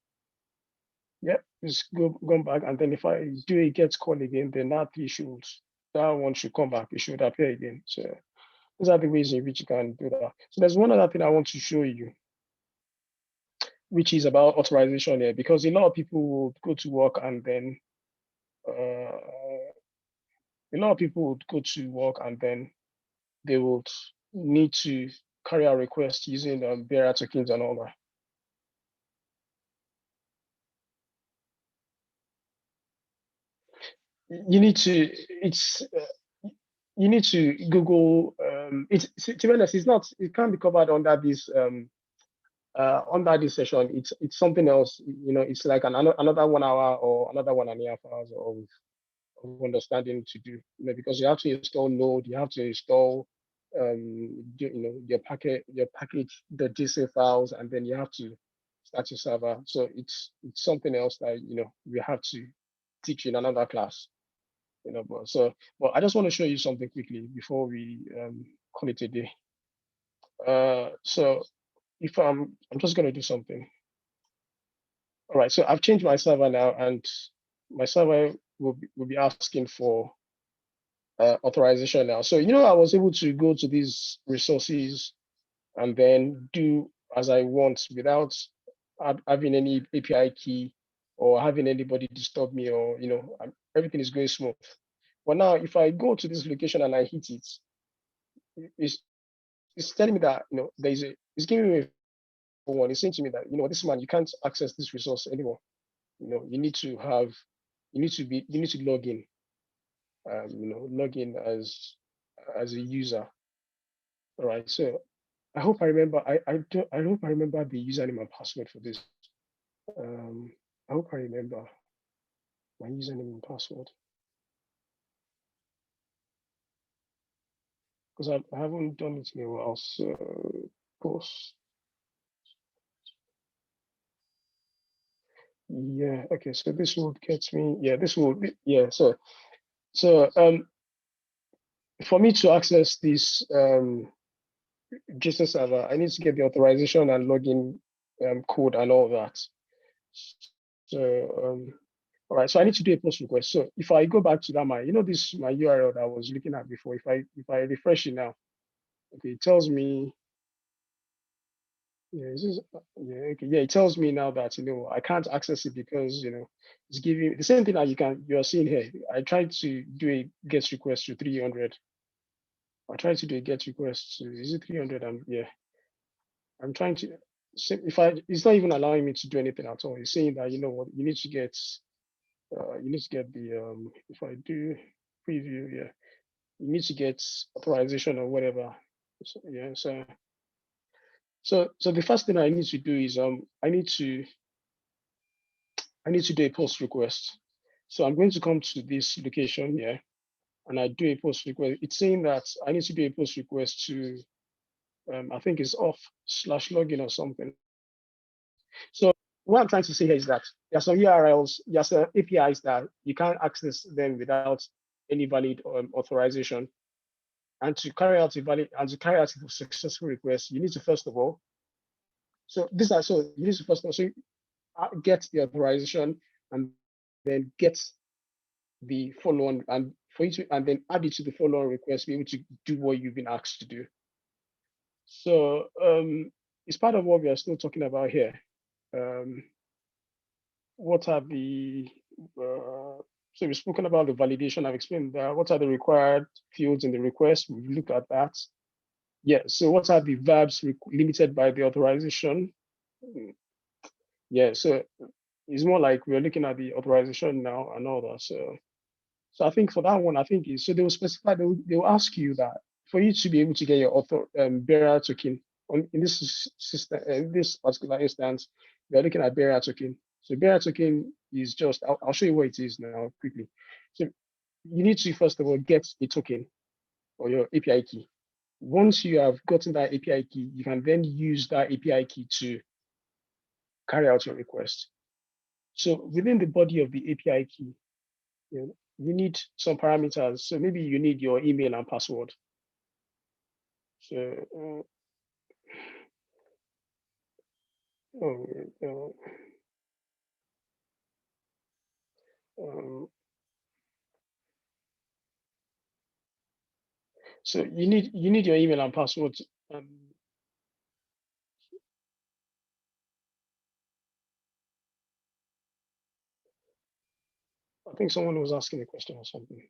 yeah, just go back, and then if I do a get call again, then that one should come back. It should appear again. So these are the ways in which you can do that. So there's one other thing I want to show you, which is about authorization here, because a lot of people will go to work and then they would need to carry out requests using bearer tokens and all that. You need to you need to Google. It's, to be honest, it can't be covered under this session. It's something else. It's like another 1 hour or another 1.5 hours of understanding to do. Because you have to install Node, you have to install your package, the JSON files, and then you have to start your server. So it's something else that we have to teach in another class. But I just want to show you something quickly before we call it a day. So if I'm just going to do something. All right, so I've changed my server now, and my server will be asking for authorization now. So I was able to go to these resources and then do as I want without having any API key or having anybody disturb me, or everything is going smooth. But now if I go to this location and I hit it, it's telling me that it's giving me one. It's saying to me that this man, you can't access this resource anymore. You need to log in. Log in as a user. All right. So I hope I remember. I hope I remember the username and password for this. I hope I remember my username and password, because I haven't done it in a while. So post. Yeah. Okay. So this will get me. Yeah. This will. Yeah. So for me to access this JSON server, I need to get the authorization and login code and all that. So all right, so I need to do a post request. So if I go back to that my URL that I was looking at before, if I refresh it now, okay, it tells me, it tells me now that I can't access it because it's giving the same thing that you're seeing here. I tried to do a get request to 300, I'll try to do a get request to, is it 300? Yeah, I'm trying to, it's not even allowing me to do anything at all. It's saying that, you know what, you need to get the, if I do preview, yeah, you need to get authorization or whatever. So, yeah, so the first thing I need to do is, I need to do a post request. So I'm going to come to this location here and I do a post request. It's saying that I need to do a post request to, I think it's off/login or something. So what I'm trying to say here is that there are some URLs, there are some APIs that you can't access them without any valid authorization. And to carry out a successful request, you need to first of all, you need to first of all get the authorization and then get the follow-on and then add it to the follow-on request, be able to do what you've been asked to do. So it's part of what we are still talking about here. What are the so we've spoken about the validation. I've explained that. What are the required fields in the request? We've looked at that. Yeah. So what are the verbs limited by the authorization? Yeah. So it's more like we're looking at the authorization now and all that. So I think for that one, I think so they will specify. They will ask you that for you to be able to get your bearer token in this system, in this particular instance, we are looking at bearer token. So bearer token is just, I'll show you what it is now quickly. So you need to first of all get a token or your API key. Once you have gotten that API key, you can then use that API key to carry out your request. So within the body of the API key, you need some parameters. So maybe you need your email and password. So so you need your email and password. I think someone was asking a question or something.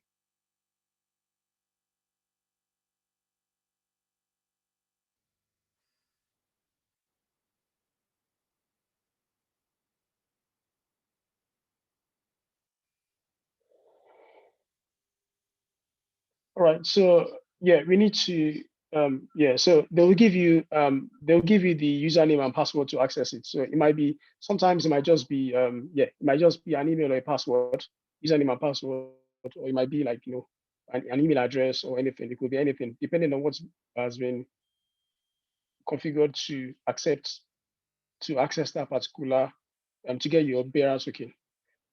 All right. So yeah, we need to so they'll give you the username and password to access it. So it might be, sometimes it might just be it might just be an email or a password, username and password, or it might be like, you know, an email address or anything. It could be anything depending on what has been configured to access that particular to get your bearer token.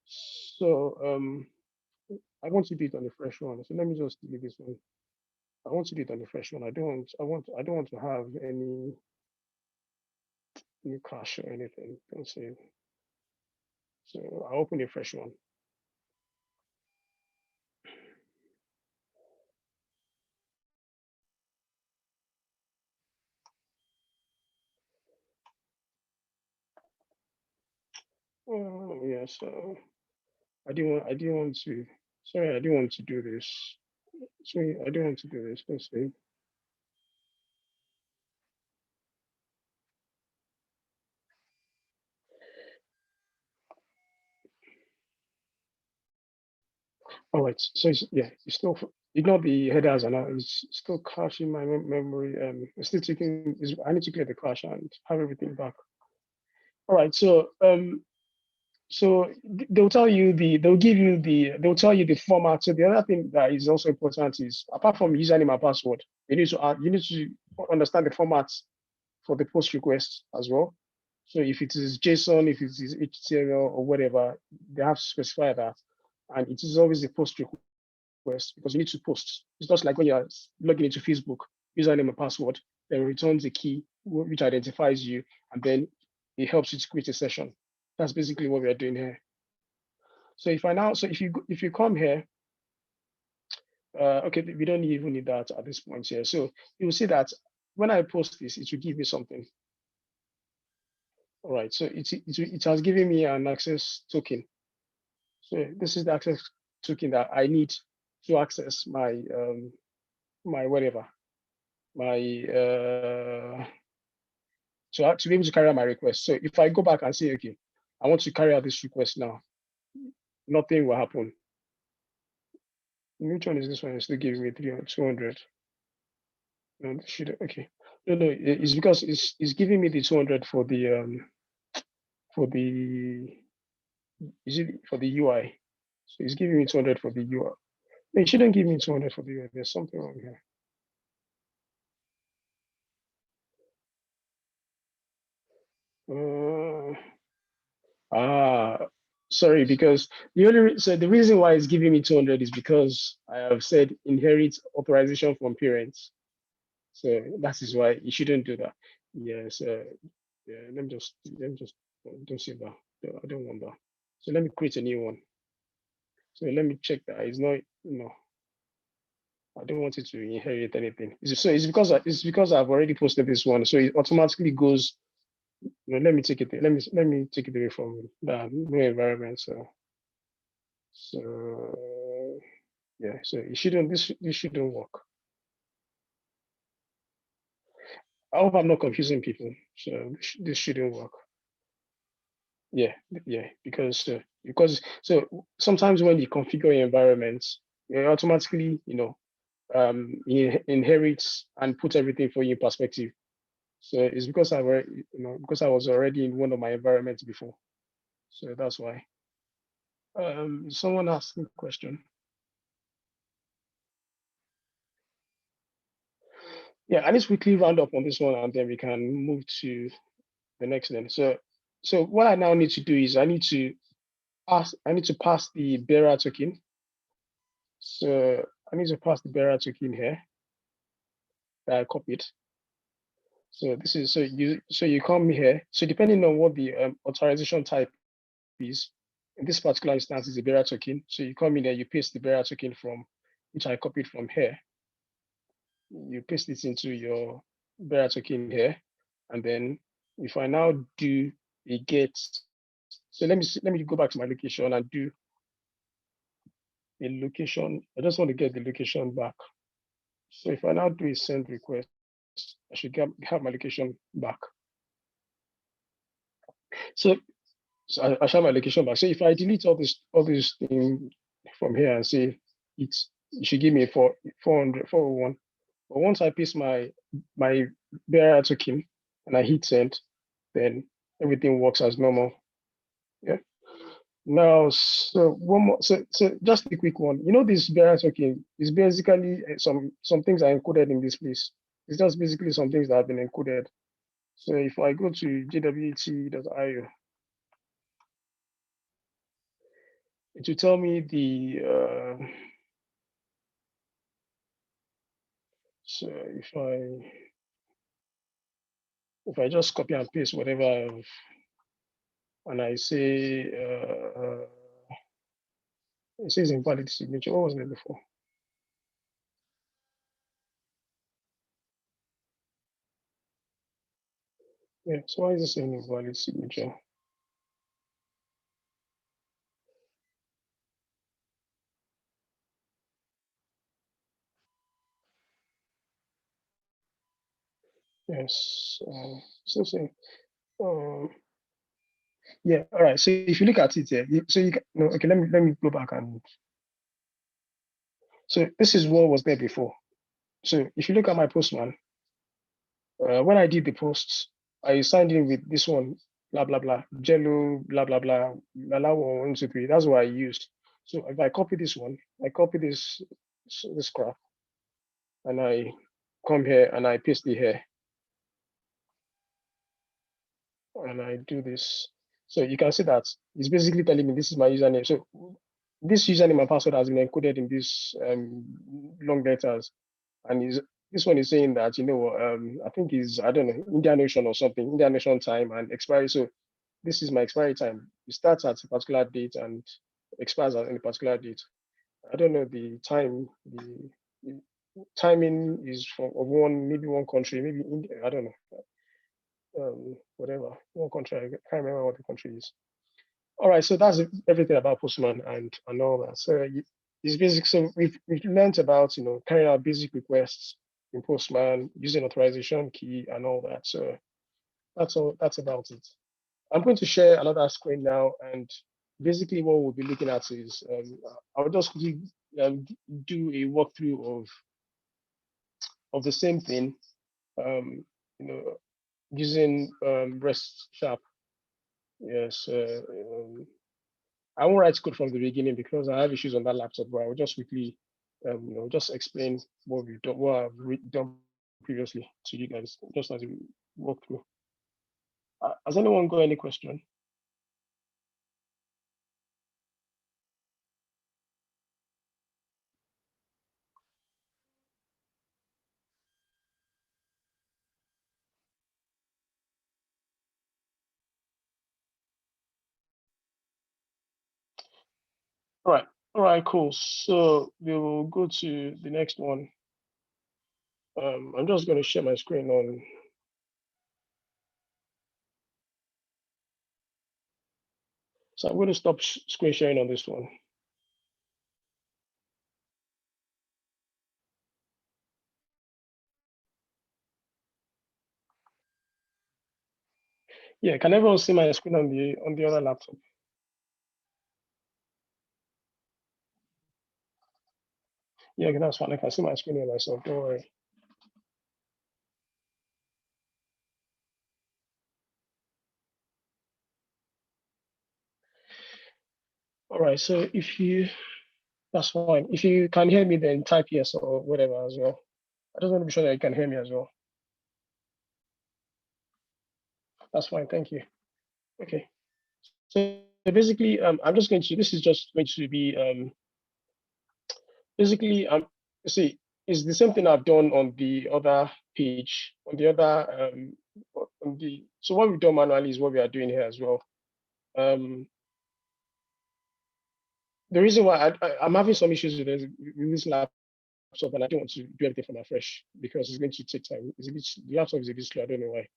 So I want to do it on a fresh one. So let me just delete this one. I want to do it on a fresh one. I don't want to have any cache or anything. Don't say. So I'll open a fresh one. Oh yeah, so I didn't want to, sorry, I didn't want to do this. Sorry, I didn't want to do this. Let's see. All right, so it's still, ignore the headers and it's still caching my memory. It's still taking, I need to clear the cache and have everything back. All right, so they'll tell you they'll tell you the format. So the other thing that is also important is, apart from username and password, you need to understand the formats for the post request as well. So if it is JSON, if it is HTML or whatever, they have to specify that. And it is always a post request because you need to post. It's just like when you're logging into Facebook, username and password, then returns a key which identifies you, and then it helps you to create a session. That's basically what we are doing here. So if you come here, okay, we don't even need that at this point here. So you will see that when I post this, it will give me something. All right, so it has given me an access token. So this is the access token that I need to access my my whatever, so to be able to carry out my request. So if I go back and say, okay, I want to carry out this request now, nothing will happen. Which one is this one? It's still giving me 200. No, okay. No, it's because it's giving me the 200 for the is it for the UI? So it's giving me 200 for the UI. No, it shouldn't give me 200 for the UI. There's something wrong here. Sorry, because the reason why it's giving me 200 is because I have said inherit authorization from parents. So that is why you shouldn't do that. Yes. Yeah. Let me just don't say that. I don't want that. So let me create a new one. So let me check that it's not. I don't want it to inherit anything. So it's because I've already posted this one. So it automatically goes. Let me take it. Let me take it away from the new environment. So yeah, so it shouldn't this shouldn't work. I hope I'm not confusing people. So this shouldn't work. Yeah, because sometimes when you configure your environments, it automatically inherits and put everything for you in perspective. So it's because because I was already in one of my environments before. So that's why. Someone asked me a question. Yeah, I need to quickly round up on this one, and then we can move to the next thing. So what I now need to do is I need to pass the bearer token. So I need to pass the bearer token here that I copied. So this is you come here. So depending on what the authorization type is, in this particular instance is a bearer token. So you come in there, you paste the bearer token from which I copied from here. You paste it into your bearer token here, and then if I now do a get, so let me go back to my location and do a location. I just want to get the location back. So if I now do a send request, I should have my location back. So I should have my location back. So if I delete all this thing from here and say it should give me 400, 401. But once I paste my bearer token and I hit send, then everything works as normal. Yeah. Now, so one more, so just a quick one. This bearer token is basically some things are encoded in this place. It's just basically some things that have been encoded. So if I go to jwt.io, it will tell me so if I just copy and paste whatever and I say it says invalid signature. What was it before? Yeah, so why is it saying invalid signature? Yes, so saying, yeah, all right. So if you look at it here, so you can, okay, let me go back and so this is what was there before. So if you look at my Postman, when I did the posts, I signed in with this one, blah blah blah, Jello, blah blah blah, allow 1, 2, 3. That's what I used. So if I copy this one, I copy this graph, and I come here and I paste it here, and I do this. So you can see that it's basically telling me this is my username. So this username and password has been encoded in these long letters, and this one is saying that I think is I don't know Indian Ocean or something, Indian Ocean time and expiry. So this is my expiry time. It starts at a particular date and expires at any particular date. I don't know the time. The timing is from maybe one country, maybe India. I don't know. Whatever, one country. I can't remember what the country is. All right, so that's everything about Postman and all that. So it's basic. So we've learned about carrying out basic requests, in Postman using authorization key and all that. So that's about it. I'm going to share another screen now, and basically what we'll be looking at is I'll just do a walkthrough of the same thing, you know, using REST sharp. Yes, I won't write code from the beginning because I have issues on that laptop, but I will just quickly, just explain what we've done, what I've done previously to you guys, just as we walk through. Has anyone got any question? All right, cool. So we will go to the next one. I'm just going to share my screen on. So I'm going to stop screen sharing on this one. Yeah, can everyone see my screen on the other laptop? Yeah, that's fine. I can see my screen here myself. Don't worry. All right. So that's fine. If you can hear me, then type yes or whatever as well. I just want to be sure that you can hear me as well. That's fine. Thank you. Okay. So basically, I'm just going to. This is just going to be basically see, it's the same thing I've done on the other page, on the other so what we've done manually is what we are doing here as well. The reason why I'm having some issues with this laptop, and I don't want to do everything from afresh because it's going to take time. The laptop is a bit slow. I don't know why.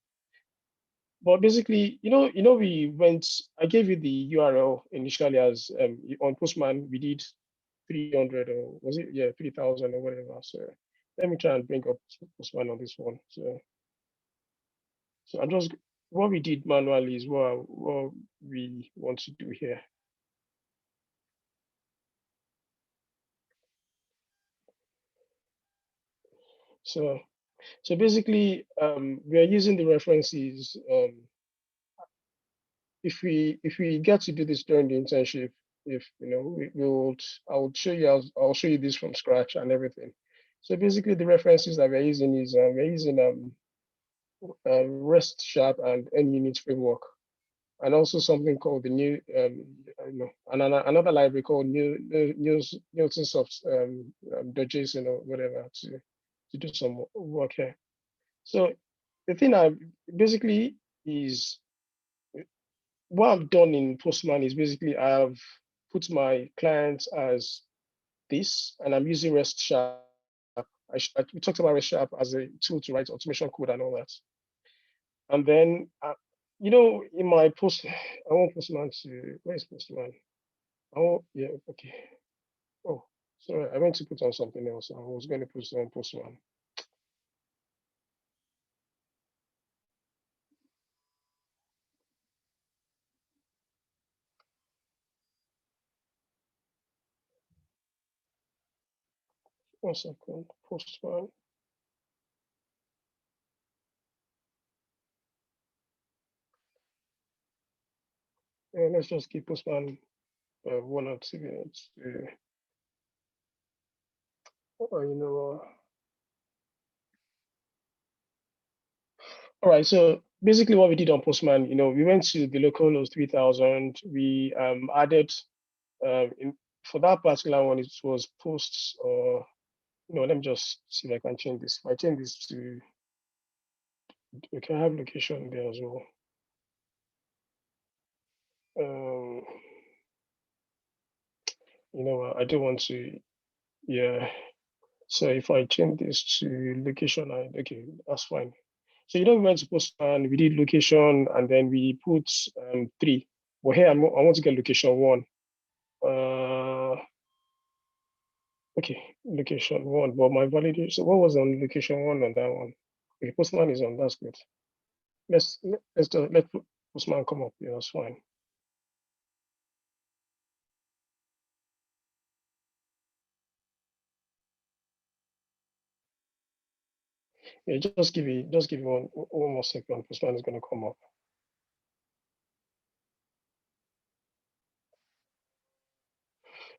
But basically, I gave you the URL initially as on Postman, we did 300 or was it, yeah, 3,000 or whatever. So let me try and bring up Postman on this one. So I'm just, what we did manually is what we want to do here. So basically, we are using the references. If we get to do this during the internship, if I'll show you. I'll show you this from scratch and everything. So basically, the references that we're using is we're using REST sharp and NUnit framework, and also something called the new another library called Newtonsoft .json or whatever to do some work here. So the thing I basically is what I've done in Postman is basically I've put my client as this, and I'm using REST sharp. We talked about REST sharp as a tool to write automation code and all that. And then, in my post, I want Postman to, where is Postman? Oh, yeah, okay. Oh, sorry, I went to put on something else. I was going to put on Postman. One second, Postman. Yeah, let's just keep Postman 1 or 2 minutes. All right, so basically what we did on Postman, we went to the localhost 3000. We added, for that particular one, it was posts or, let me just see if I can change this. If I change this to, we can have location there as well. I don't want to, yeah. So if I change this to location, okay, that's fine. So we went to Postman, we did location, and then we put 3. But here I want to get location 1. Okay, location one, but my validation, so what was on location one on that one? Okay, Postman is on, that's good. Let Postman come up, yeah, that's fine. Yeah, just give it one more second. Postman is gonna come up.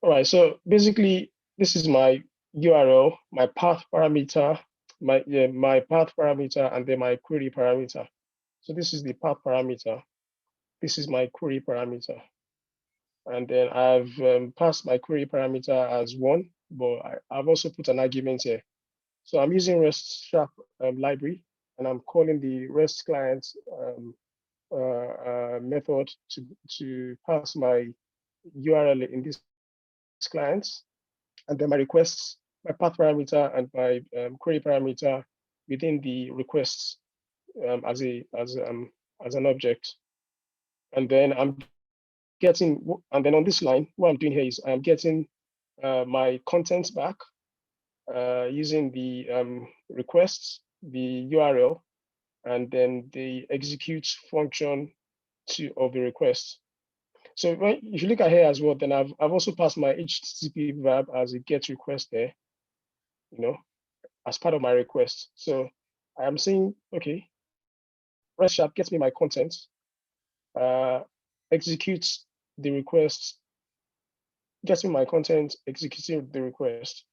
All right, so basically this is my URL, my path parameter, my path parameter, and then my query parameter. So this is the path parameter. This is my query parameter. And then I've passed my query parameter as one, but I've also put an argument here. So I'm using REST Sharp library, and I'm calling the REST client method to pass my URL in this client, and then my requests, my path parameter, and my query parameter within the requests as an object. And then I'm getting, and then on this line, what I'm doing here is I'm getting my contents back using the requests, the URL, and then the execute function of the request. So if you look at here as well, then I've also passed my HTTP verb as a get request there, as part of my request. So I am saying, okay, REST Sharp gets me my content, executes the request, gets me my content, executing the request.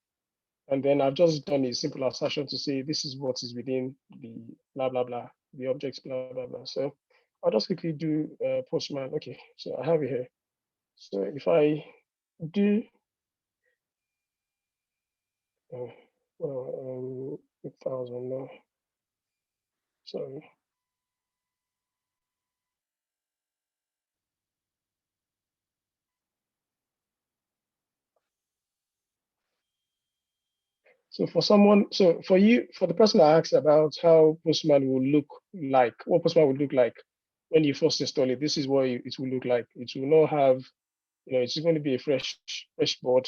And then I've just done a simple assertion to say this is what is within the blah, blah, blah, the objects, blah, blah, blah. So I'll just quickly do Postman. Okay, so I have it here. So if I do, 8,000 now, sorry. So for the person I asked about how Postman will look like, what Postman would look like when you first install it, this is what it will look like. It will not have, it's going to be a fresh board,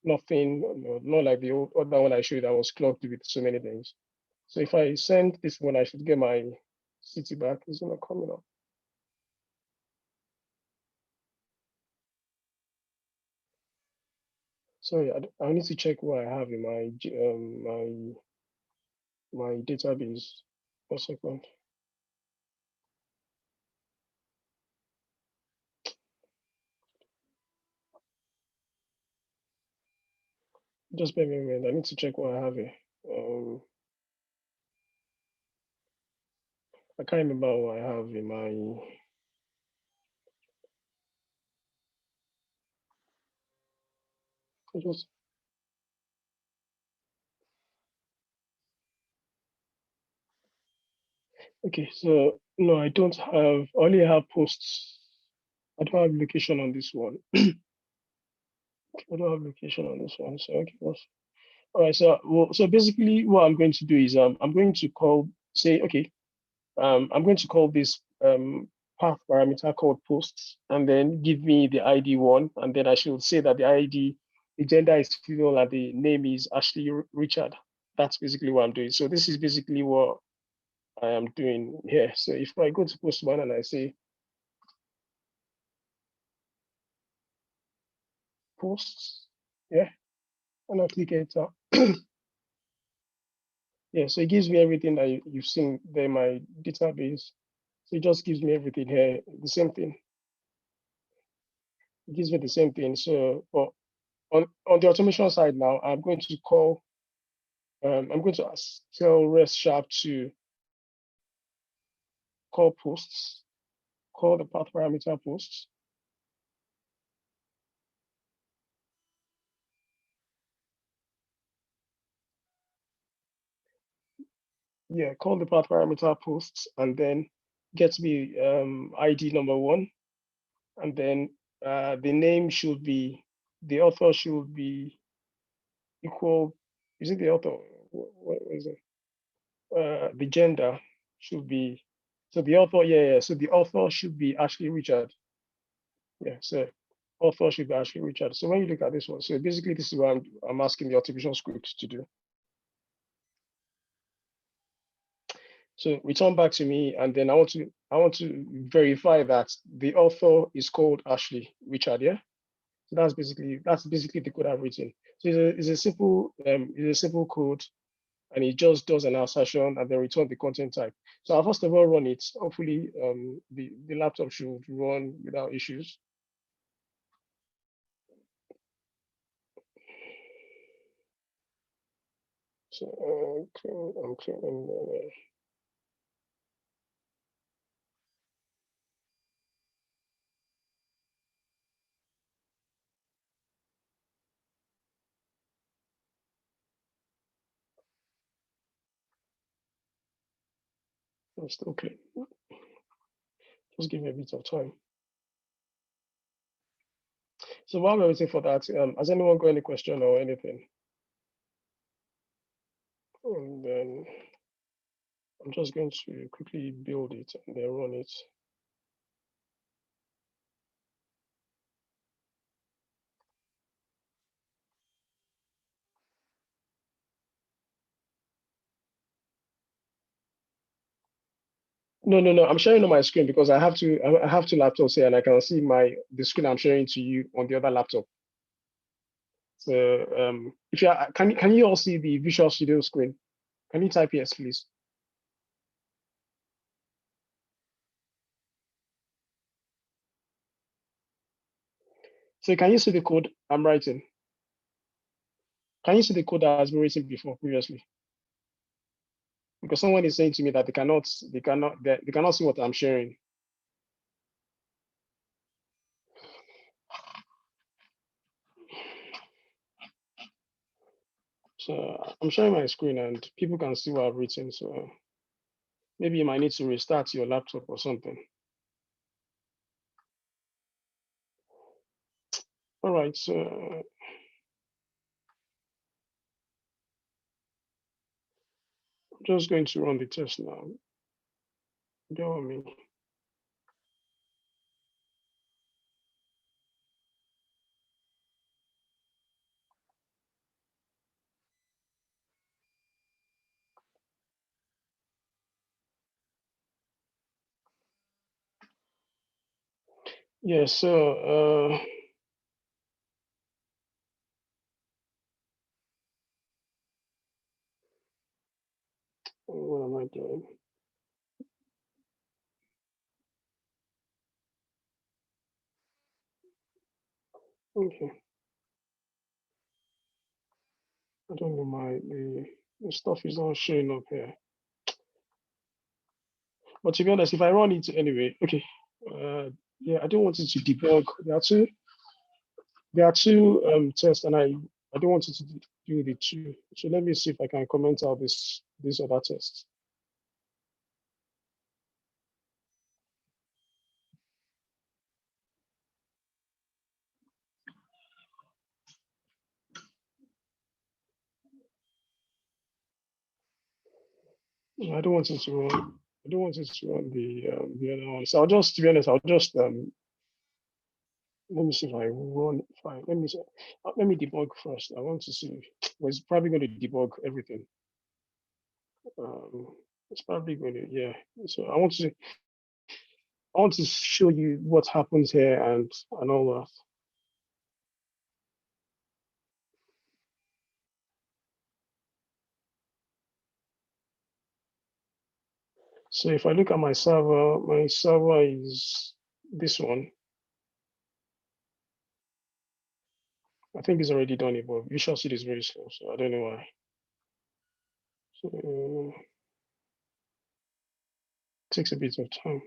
nothing, not like the other one I showed that was clogged with so many things. So if I send this one, I should get my city back. It's not coming up. Sorry, I need to check what I have in my database. 1 second. Just bear with me a minute. I need to check what I have here. I can't remember what I have in my. Just okay. So no, I don't have. I only have posts. I don't have location on this one. I don't have location on this one. So okay. All right. So basically, what I'm going to do is I'm going to say okay. I'm going to call this path parameter called posts, and then give me the ID one, and then I should say that the gender is female, and the name is Ashley Richard. That's basically what I'm doing. So this is basically what I am doing here. So if I go to Postman and I say posts, yeah, and I click enter. Yeah, so it gives me everything that you've seen there in my database. So it just gives me everything here, the same thing. It gives me the same thing. So, but on the automation side now, I'm going to tell REST Sharp to call posts, call the path parameter posts. Yeah, call the path parameter posts, and then get me ID number one, and then the name should be, the author should be equal. Is it the author? What is it? The gender should be, so the author, yeah. So the author should be Ashley Richard. Yeah, so author should be Ashley Richard. So when you look at this one, so basically this is what I'm asking the automation script to do. So return back to me, and then I want to verify that the author is called Ashley Richard. Yeah. So that's basically the code I've written. So it's a simple code, and it just does an assertion and then return the content type. So I'll first of all run it. Hopefully, the laptop should run without issues. So I'm clearing. I'm still clean. Just give me a bit of time. So while we're waiting for that, has anyone got any question or anything? And then I'm just going to quickly build it and then run it. No. I'm sharing on my screen because I have two laptops here and I can see the screen I'm sharing to you on the other laptop. So if you can you all see the Visual Studio screen? Can you type yes, please? So can you see the code I'm writing? Can you see the code that has been written before previously? Because someone is saying to me that they cannot see what I'm sharing. So I'm sharing my screen and people can see what I've written. So maybe you might need to restart your laptop or something. All right, so I'm just going to run the test now. Go on me. Yeah, so what am I doing? Okay. I don't know, the stuff is not showing up here. But to be honest, if I run it anyway, okay. Yeah, I don't want it to debug. There are two tests, and I don't want it to do the two. So let me see if I can comment out this other test. I don't want it to run. I don't want it to run the other one. So I'll just, to be honest, I'll just let me see if I run. Fine. Let me see. Let me debug first. I want to see. Well, it's probably going to debug everything. It's probably going to, yeah. So I want to show you what happens here and all that. So if I look at my server is this one. I think it's already done it, but Visual Studio is very slow, so I don't know why. So it takes a bit of time.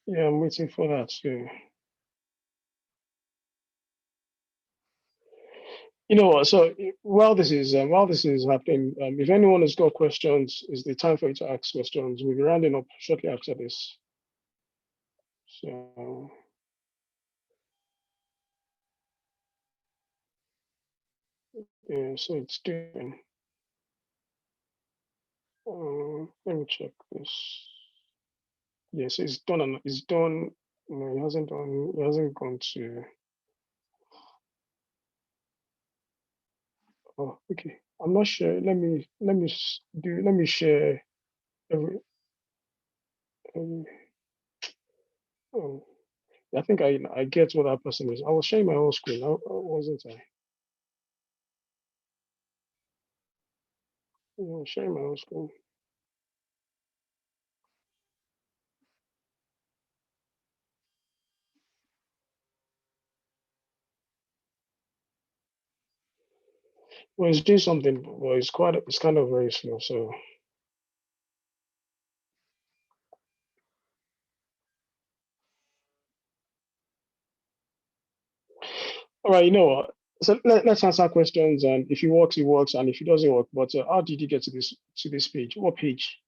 Yeah, I'm waiting for that too. You know what? So while this is happening, if anyone has got questions, it's the time for you to ask questions. We'll be rounding up shortly after this. So yeah, so it's doing. Let me check this. Yes, it's done. It's done. No, it hasn't done. It hasn't gone to. Oh, okay. I'm not sure. Let me share every. every oh, I think I get what that person is. I was sharing my own screen, wasn't I? Yeah, I was sharing my own screen. Well, it's doing something, but it's kind of very slow. So, all right, you know what? So let's answer questions, and if it works, it works, and if it doesn't work, but how did you get to this page? What page?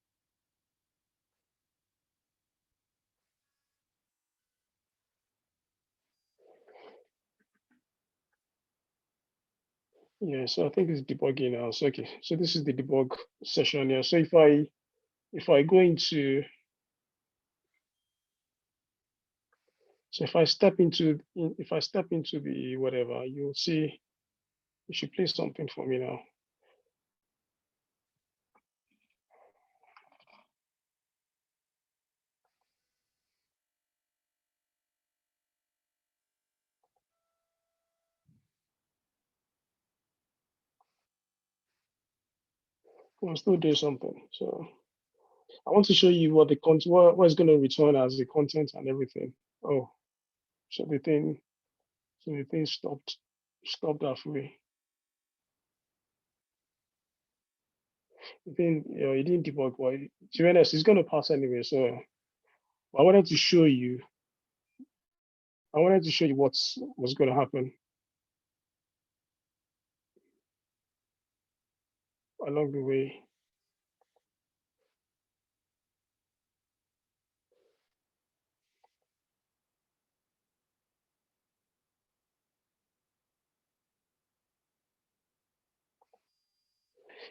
Yeah, so I think it's debugging now. So okay, so this is the debug session here. So if I go into so if I step into the whatever, you'll see it should play something for me now. We'll still do something. So I want to show you what the content what is going to return as the content and everything. Oh, so the thing stopped halfway. The thing, you know, it didn't debug, but to be honest, it's going to pass anyway. So I wanted to show you. I wanted to show you what's going to happen along the way.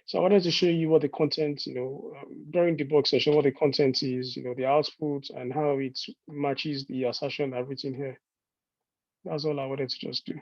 So I wanted to show you what the content, during the debug session, what the content is, the output and how it matches the assertion I've written here. That's all I wanted to just do.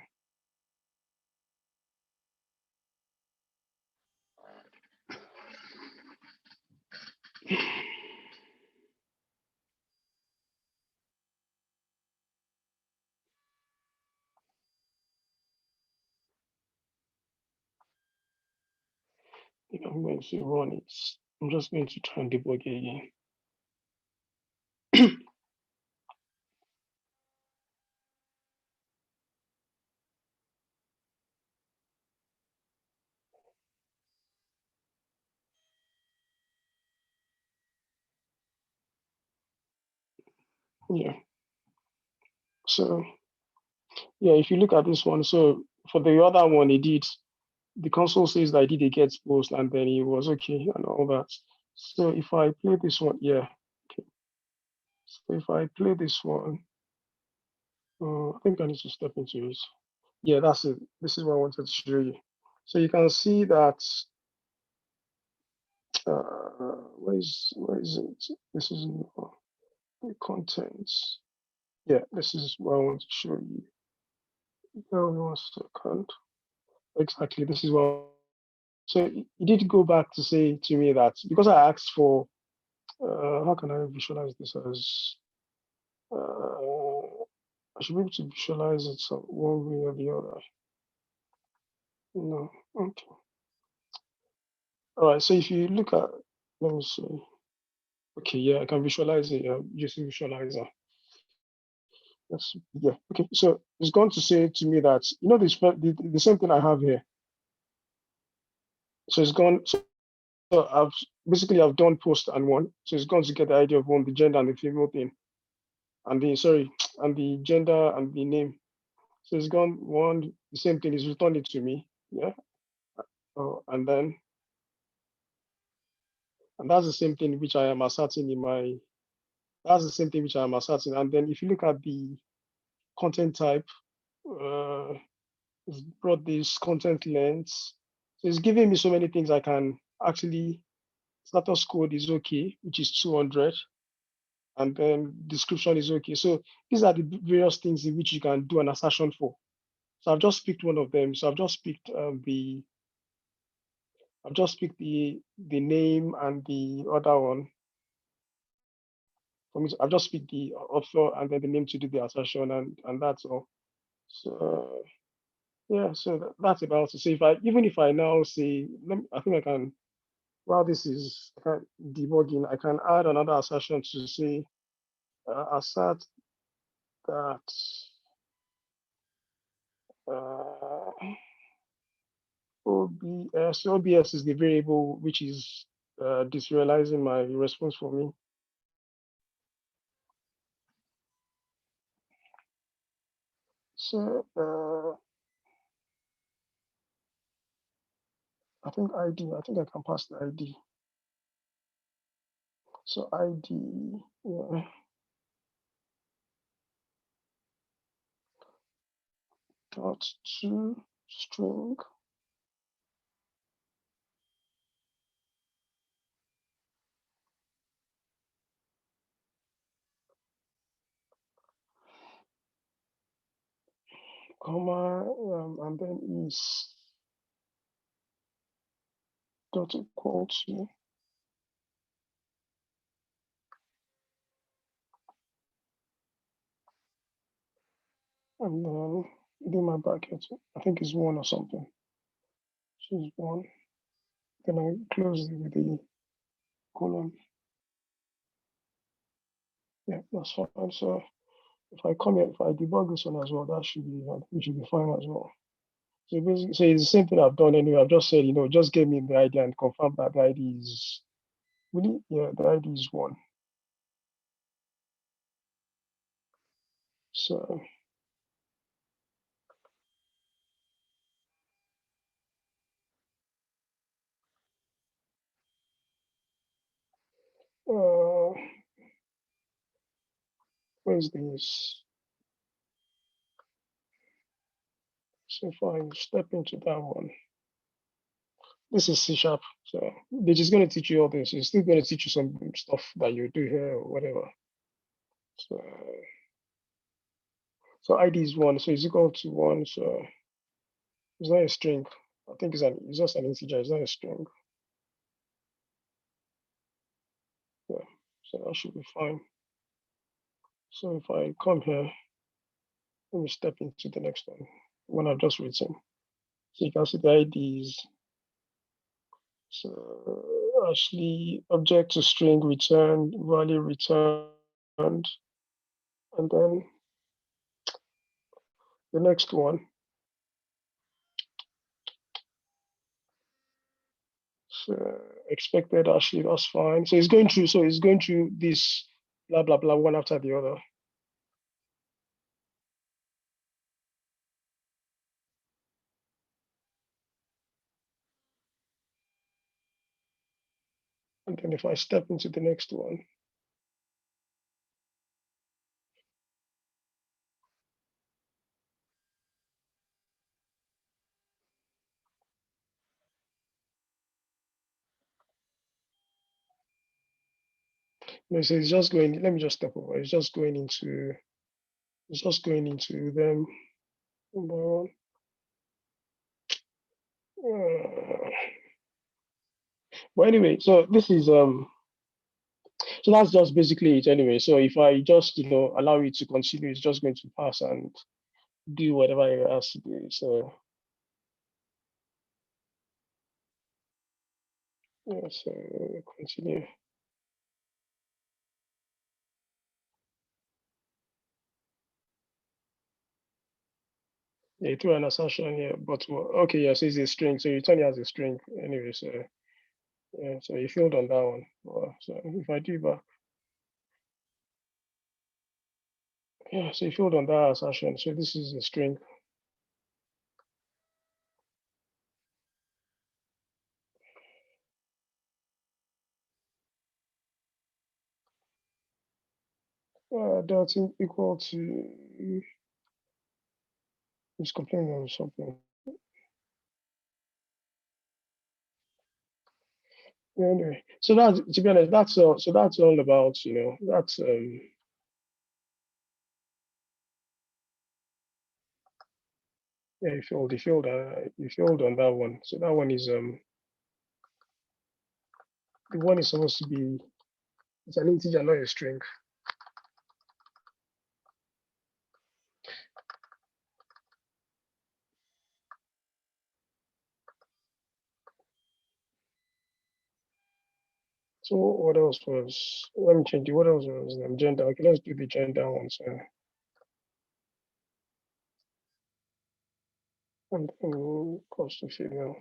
If I'm going to run it, I'm just going to try and debug it again. Yeah. So yeah, if you look at this one, so for the other one, the console says that I did a get post and then it was okay and all that. So if I play this one, yeah. Okay. So if I play this one, I think I need to step into it. Yeah, that's it. This is what I wanted to show you. So you can see that where is it? This is the contents. Yeah, this is what I want to show you. Hold on 1 second. Exactly, this is what. So he did go back to say to me that because I asked for, how can I visualize this as? I should be able to visualize it some one way or the other. No, okay. All right. So if you look at, let me see. Okay, yeah, I can visualize it using visualizer. That's yeah. Okay, so it's going to say to me that the same thing I have here. So it's gone. So I've done post and one. So it's going to get the idea of one, the gender and the female thing, and the sorry, and the gender and the name. So it's gone one. The same thing is returned it to me, Yeah. Oh, and that's the same thing which I am asserting in my, that's the same thing which I am asserting. And then if you look at the content type, uh, it's brought this content length. So it's giving me so many things I can actually, status code is okay, which is 200. And then description is okay. So these are the various things in which you can do an assertion for. So I've just picked one of them. So I've just picked the name and the other one. For me, I've just picked the author and then the name to do the assertion, and that's all. So yeah, so that's about it. So if I, even if I now say, I think I can, while this is debugging, I can add another assertion to say assert that uh, OBS is the variable which is deserializing my response for me. So I think ID, I think I can pass the ID. So ID, yeah. Dot to string. Comma, and then is dot equal to, and then within my bracket, I think it's one or something. So it's one. Then I close it with the colon. Yeah, that's fine. So if I come here, if I debug this one as well, that should be, it should be fine as well. So basically, so it's the same thing I've done anyway. I've just said, just give me the ID and confirm that the ID is really, yeah, the ID is one. So where's this? So if I step into that one, this is C#. So they're just going to teach you all this. It's still going to teach you some stuff that you do here or whatever. So ID is one, so it's equal to one. So it's not a string. I think it's just an integer. It's not a string. Yeah, so that should be fine. So if I come here, let me step into the next one I've just written. So you can see the IDs. So actually object to string returned, value returned, and then the next one. So expected actually, that's fine. So it's going through this blah blah blah one after the other. And then if I step into the next one, so it's just going, let me just step over. It's just going into them. Number one. But anyway, so this is so that's just basically it anyway. So if I just allow it to continue, it's just going to pass and do whatever it has to do. So yeah, so continue. Yeah, through an assertion here, but okay, yeah, so it's a string. So you return it as a string anyway. So yeah, so you failed on that one. So if I do back, yeah, so you failed on that assertion. So this is a string. That's equal to, it's complaining on something. Anyway, so that's, to be honest, that's all. So that's all about, that's yeah, you failed on that one. So that one is the one is supposed to be, it's an integer, not a string. So what else was, let me change it. What else was gender? Okay, let's do the gender one. So and cost to female.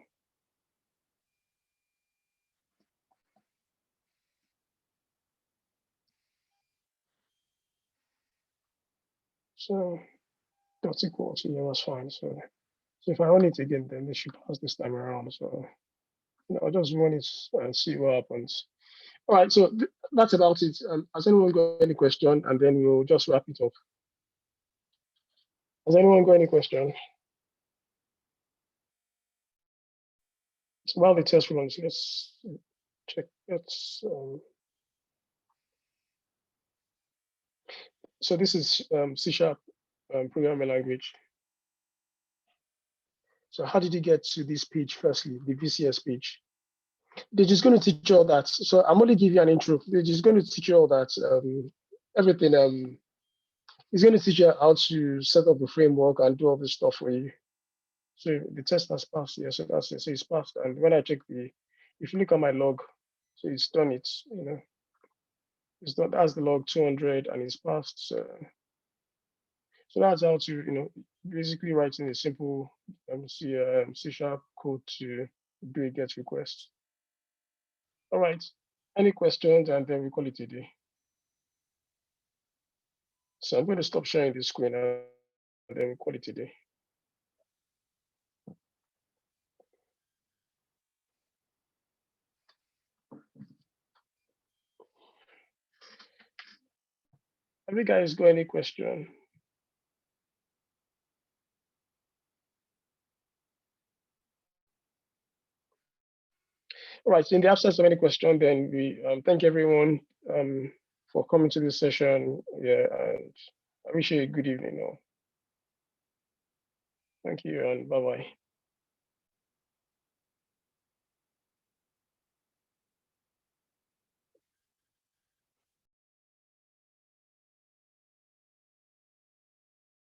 So that's equal to, yeah, that's fine. So if I run it again, then it should pass this time around. So I'll just run it and see what happens. All right, so that's about it. Has anyone got any question? And then we'll just wrap it up. Has anyone got any question? So while the test runs, let's check. So this is C# programming language. So how did you get to this page firstly, the VCS page? They're just going to teach you all that. So I'm only giving you an intro. They're just going to teach you all that, everything. It's going to teach you how to set up the framework and do all this stuff for you. So the test has passed. Yeah, so that's it. So it's passed. And when I check if you look at my log, so it's done it, it's done. That's the log 200 and it's passed. So that's how to, basically writing a simple C# code to do a GET request. All right. Any questions? And then we call it a day. So I'm going to stop sharing the screen and then we call it a day. Have you guys got any question? All right. So in the absence of any question, then we thank everyone for coming to this session. Yeah, and I wish you a good evening. Thank you and bye-bye.